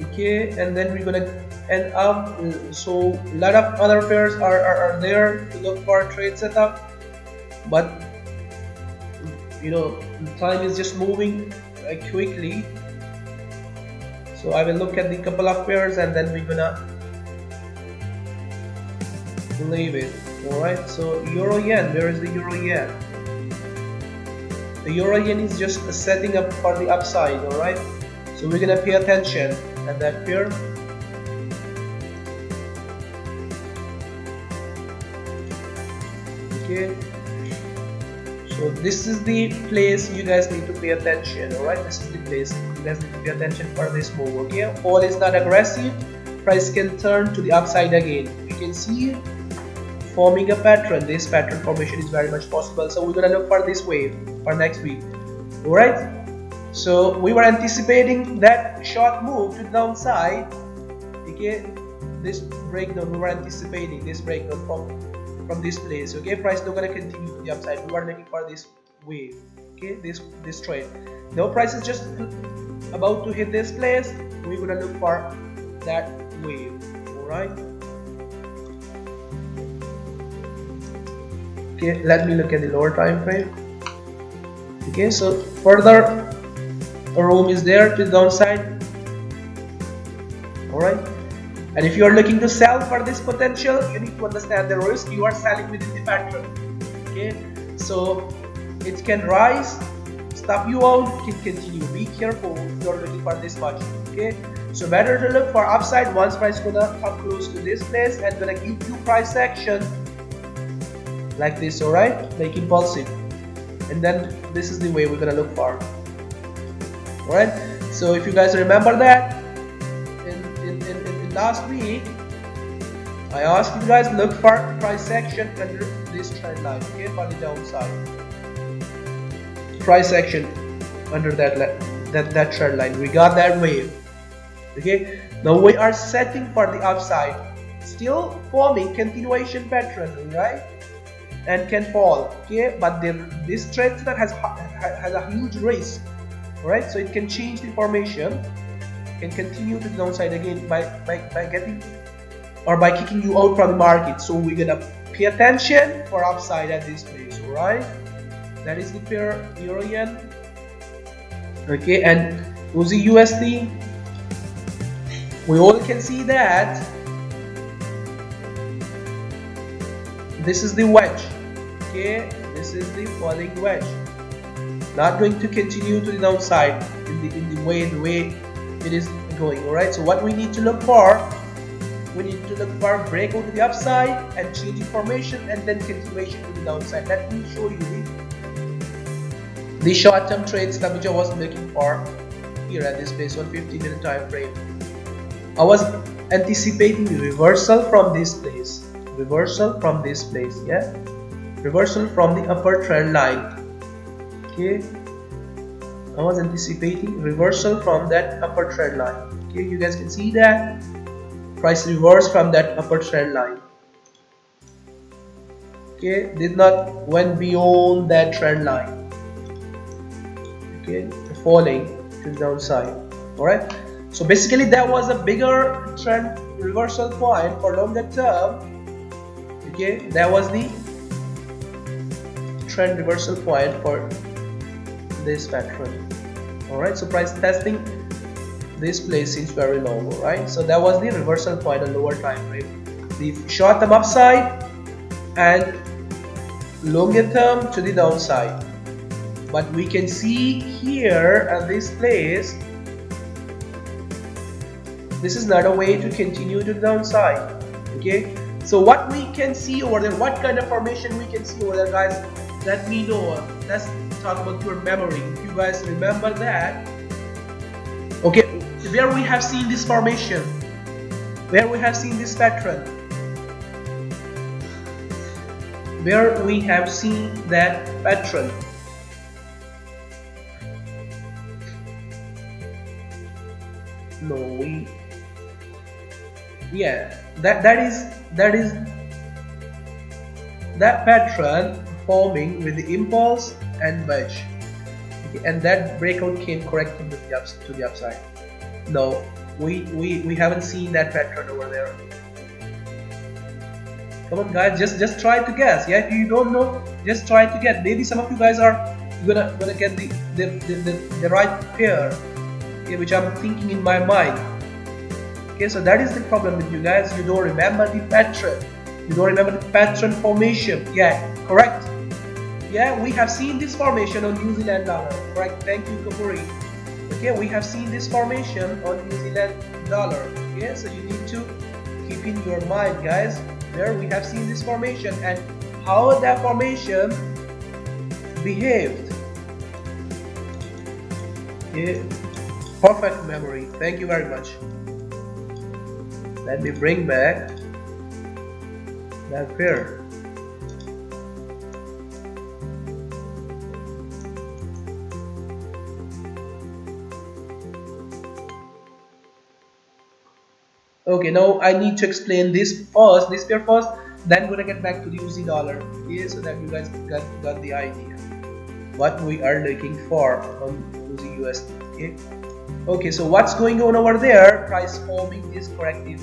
Okay, and then we're gonna end up. So a lot of other pairs are there to look for a trade setup, but the time is just moving quickly. So I will look at the couple of pairs and then we're gonna leave it. All right. So euro yen. Where is the euro yen? The euro yen is just setting up for the upside. All right, so we're gonna pay attention at that pair. Okay, so this is the place you guys need to pay attention. All right, this is the place you guys need to pay attention for this move. Okay, fall is not aggressive. Price can turn to the upside again. You can see forming a pattern. This pattern formation is very much possible, so we're gonna look for this wave for next week. All right, so we were anticipating that short move to the downside. Okay, this breakdown, we were anticipating this breakdown from this place. Okay, price not gonna continue to the upside. We were looking for this wave. Okay, this trade. Now price is just about to hit this place. We're gonna look for that wave. All right. Okay, let me look at the lower time frame. Okay, so further room is there to the downside. All right, and if you are looking to sell for this potential, you need to understand the risk you are selling within the pattern. Okay, so it can rise, stop you out, can continue. Be careful if you are looking for this much. Okay, so better to look for upside once price gonna come close to this place and gonna give you price action like this. All right, like impulsive, and then this is the way we're gonna look for. All right, so if you guys remember that in last week I asked you guys look for price action under this trend line. Okay, for the downside, price action under that trend line. We got that wave. Okay, now we are setting for the upside, still forming continuation pattern, right? And can fall. Okay, but this trend that has a huge risk. All right, so it can change the formation, can continue to the downside again by getting or by kicking you out from the market. So we're gonna pay attention for upside at this place. All right, that is the pair euro yen. Okay, and USD, we all can see that this is the wedge. Okay, this is the falling wedge, not going to continue to the downside in the way it is going. All right, so what we need to look for, we need to look for breakout to the upside and change formation and then continuation to the downside. Let me show you the short-term trades that which I was looking for here at this place on 15-minute time frame. I was anticipating reversal from this place, reversal from this place, yeah, reversal from the upper trend line. Okay, I was anticipating reversal from that upper trend line. Okay, you guys can see that price reversed from that upper trend line. Okay, did not went beyond that trend line. Okay, falling to the downside. All right, so basically that was a bigger trend reversal point for longer term. Okay, that was the trend reversal point for this pattern. All right, so price testing this place seems very low. All right, so that was the reversal point on lower time frame, the short term upside and longer term to the downside. But we can see here at this place, this is not a way to continue to the downside. Okay, so what we can see over there, what kind of formation we can see over there, guys, let me know. Let's talk about your memory, if you guys remember that. Okay, where we have seen this formation, where we have seen this pattern, where we have seen that pattern. No, that is that pattern forming with the impulse and wedge. Okay, and that breakout came correcting to the upside. No, we haven't seen that pattern over there. Come on, guys, just try to guess. Yeah, if you don't know, just try to get. Maybe some of you guys are gonna get the right pair, okay, which I'm thinking in my mind. Okay, so that is the problem with you guys. You don't remember the pattern. You don't remember the pattern formation. Yeah, correct. Yeah, we have seen this formation on New Zealand dollar. Correct. Thank you, Kapuri. Okay, we have seen this formation on New Zealand dollar. Okay, so you need to keep in your mind, guys, where we have seen this formation and how that formation behaved. Okay, perfect memory. Thank you very much. Let me bring back that pair. Okay, now I need to explain this first, this pair first, then we're gonna get back to the USD dollar. Okay, so that you guys got the idea what we are looking for on USD USD. Okay. Okay, so what's going on over there? Price forming this corrective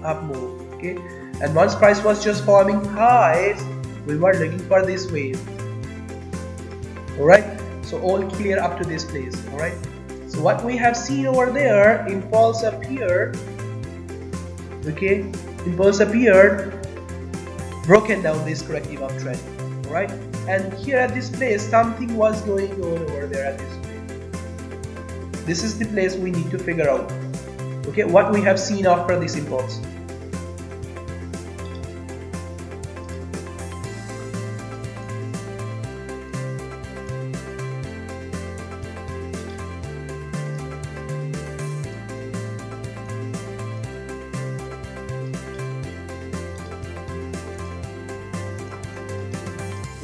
up move. Okay, and once price was just forming highs, we were looking for this wave. All right, so all clear up to this place. All right, so what we have seen over there, impulse appeared. Okay, impulse appeared, broken down this corrective uptrend. All right, and here at this place, something was going on over there at this place. This is the place we need to figure out. Okay, what we have seen after this impulse.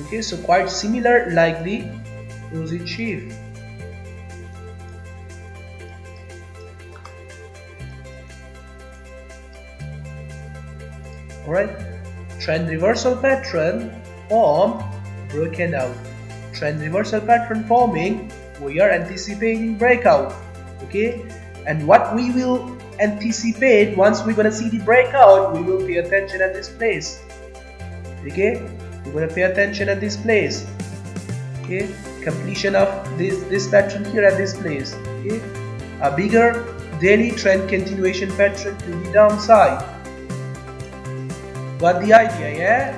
Okay, so quite similar like the EURJPY. Alright, trend reversal pattern form, broken out. Trend reversal pattern forming, we are anticipating breakout. Okay, and what we will anticipate once we're gonna see the breakout, we will pay attention at this place. Okay, we're gonna pay attention at this place. Okay, completion of this pattern here at this place. Okay, a bigger daily trend continuation pattern to the downside. Got the idea, yeah?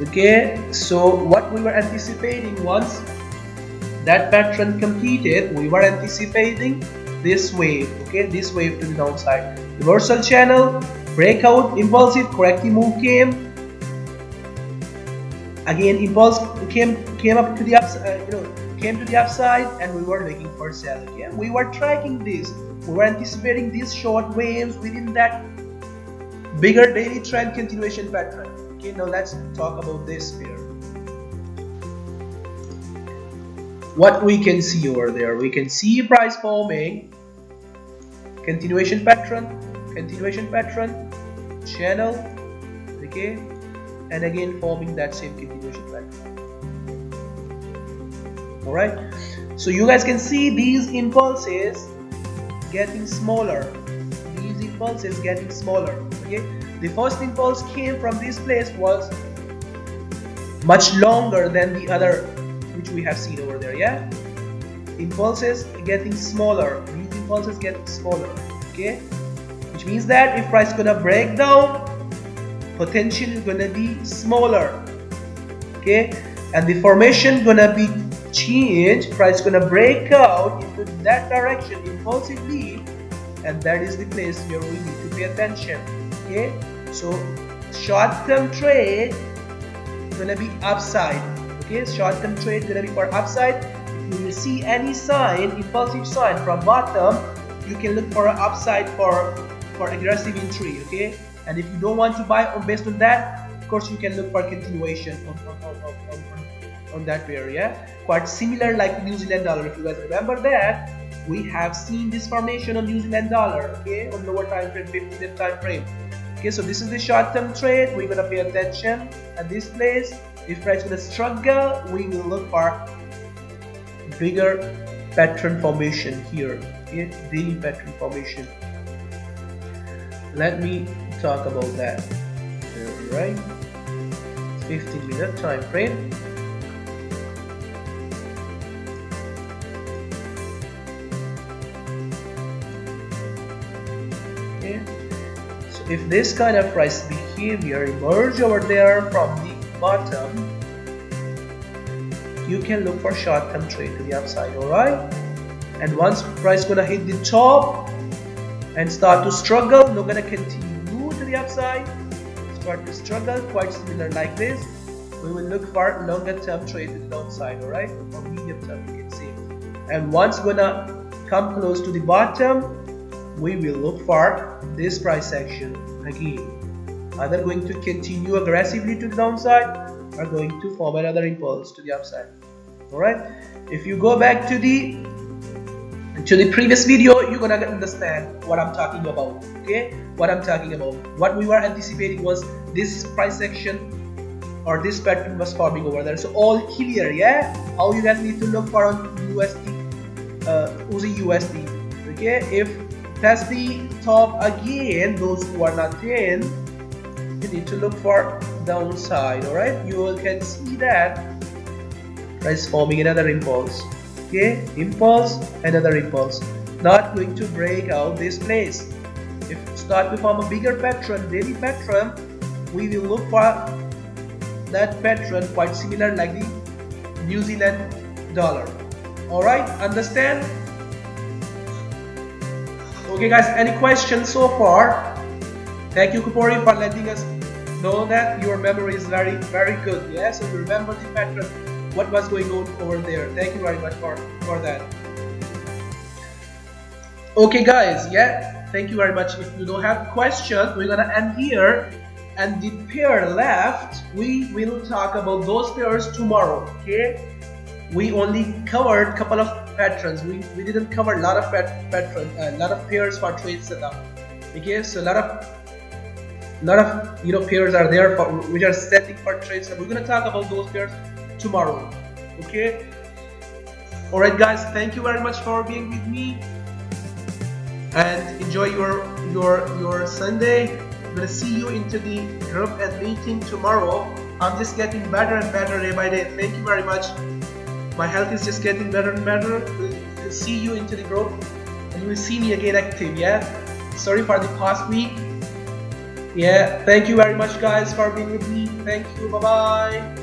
Okay, so what we were anticipating once that pattern completed, we were anticipating this wave. Okay, this wave to the downside. Reversal channel, breakout, impulsive, corrective move came. Again, impulse came up to the upside, came to the upside, and we were looking for sell. Okay, we were tracking this we were anticipating these short waves within that bigger daily trend continuation pattern. Okay, now let's talk about this pair. What we can see over there, we can see price forming continuation pattern, channel, okay, and again forming that same continuation pattern. All right, so you guys can see these impulses getting smaller. Okay, the first impulse came from this place, was much longer than the other which we have seen over there. Yeah, impulses getting smaller, these impulses getting smaller. Okay, which means that if price gonna break down, potential is gonna be smaller. Okay, and the formation gonna be changed, price gonna break out into that direction impulsively, and that is the place where we need to pay attention. Okay, so short-term trade gonna be upside. Okay, short-term trade gonna be for upside. If you will see any sign, impulsive sign from bottom, you can look for an upside for aggressive entry. Okay, and if you don't want to buy based on that, of course you can look for continuation on that pair. Yeah, quite similar like New Zealand dollar. If you guys remember that, we have seen this formation on New Zealand dollar. Okay, on lower time frame, 15-minute time frame. Okay, so this is the short-term trade. We're gonna pay attention at this place. If price gonna struggle, we will look for bigger pattern formation here. Okay, daily pattern formation. Let me talk about that. All right, 15-minute time frame. Okay, so if this kind of price behavior emerge over there from the bottom, you can look for short-term trade to the upside. All right, and once price gonna hit the top and start to struggle, not gonna continue to the upside, start to struggle, quite similar like this, we will look for longer term trade to the downside. All right, or medium term you can say. And once gonna come close to the bottom, we will look for this price action again, either going to continue aggressively to the downside or going to form another impulse to the upside. All right, if you go back to the previous video, you're gonna understand what I'm talking about. Okay, what I'm talking about, what we were anticipating was this price action or this pattern was forming over there. So all clear. Yeah, how you guys need to look for on USD. Okay, if that's the top again, those who are not in, you need to look for downside. All right, you can see that price forming another impulse. Okay, impulse, another impulse, not going to break out this place. If it start to form a bigger pattern, daily pattern, we will look for that pattern quite similar like the New Zealand dollar. All right, understand? Okay guys, any questions so far? Thank you Kupori for letting us know that your memory is very good. Yeah, so you remember the pattern, what was going on over there. Thank you very much for that. Okay guys, yeah, thank you very much. If you don't have questions, we're gonna end here, and the pair left, we will talk about those pairs tomorrow. Okay, we only covered a couple of patterns. We didn't cover a lot of patterns, a lot of pairs for trade setup. Okay, so a lot of pairs are there for which are setting for trade setup. We're gonna talk about those pairs tomorrow. Okay, all right guys, thank you very much for being with me, and enjoy your Sunday. I'm gonna see you into the group and meeting tomorrow. I'm just getting better and better day by day. Thank you very much. My health is just getting better and better. We'll see you into the group, and you will see me again active. Yeah, sorry for the past week. Yeah, thank you very much guys for being with me. Thank you, bye bye.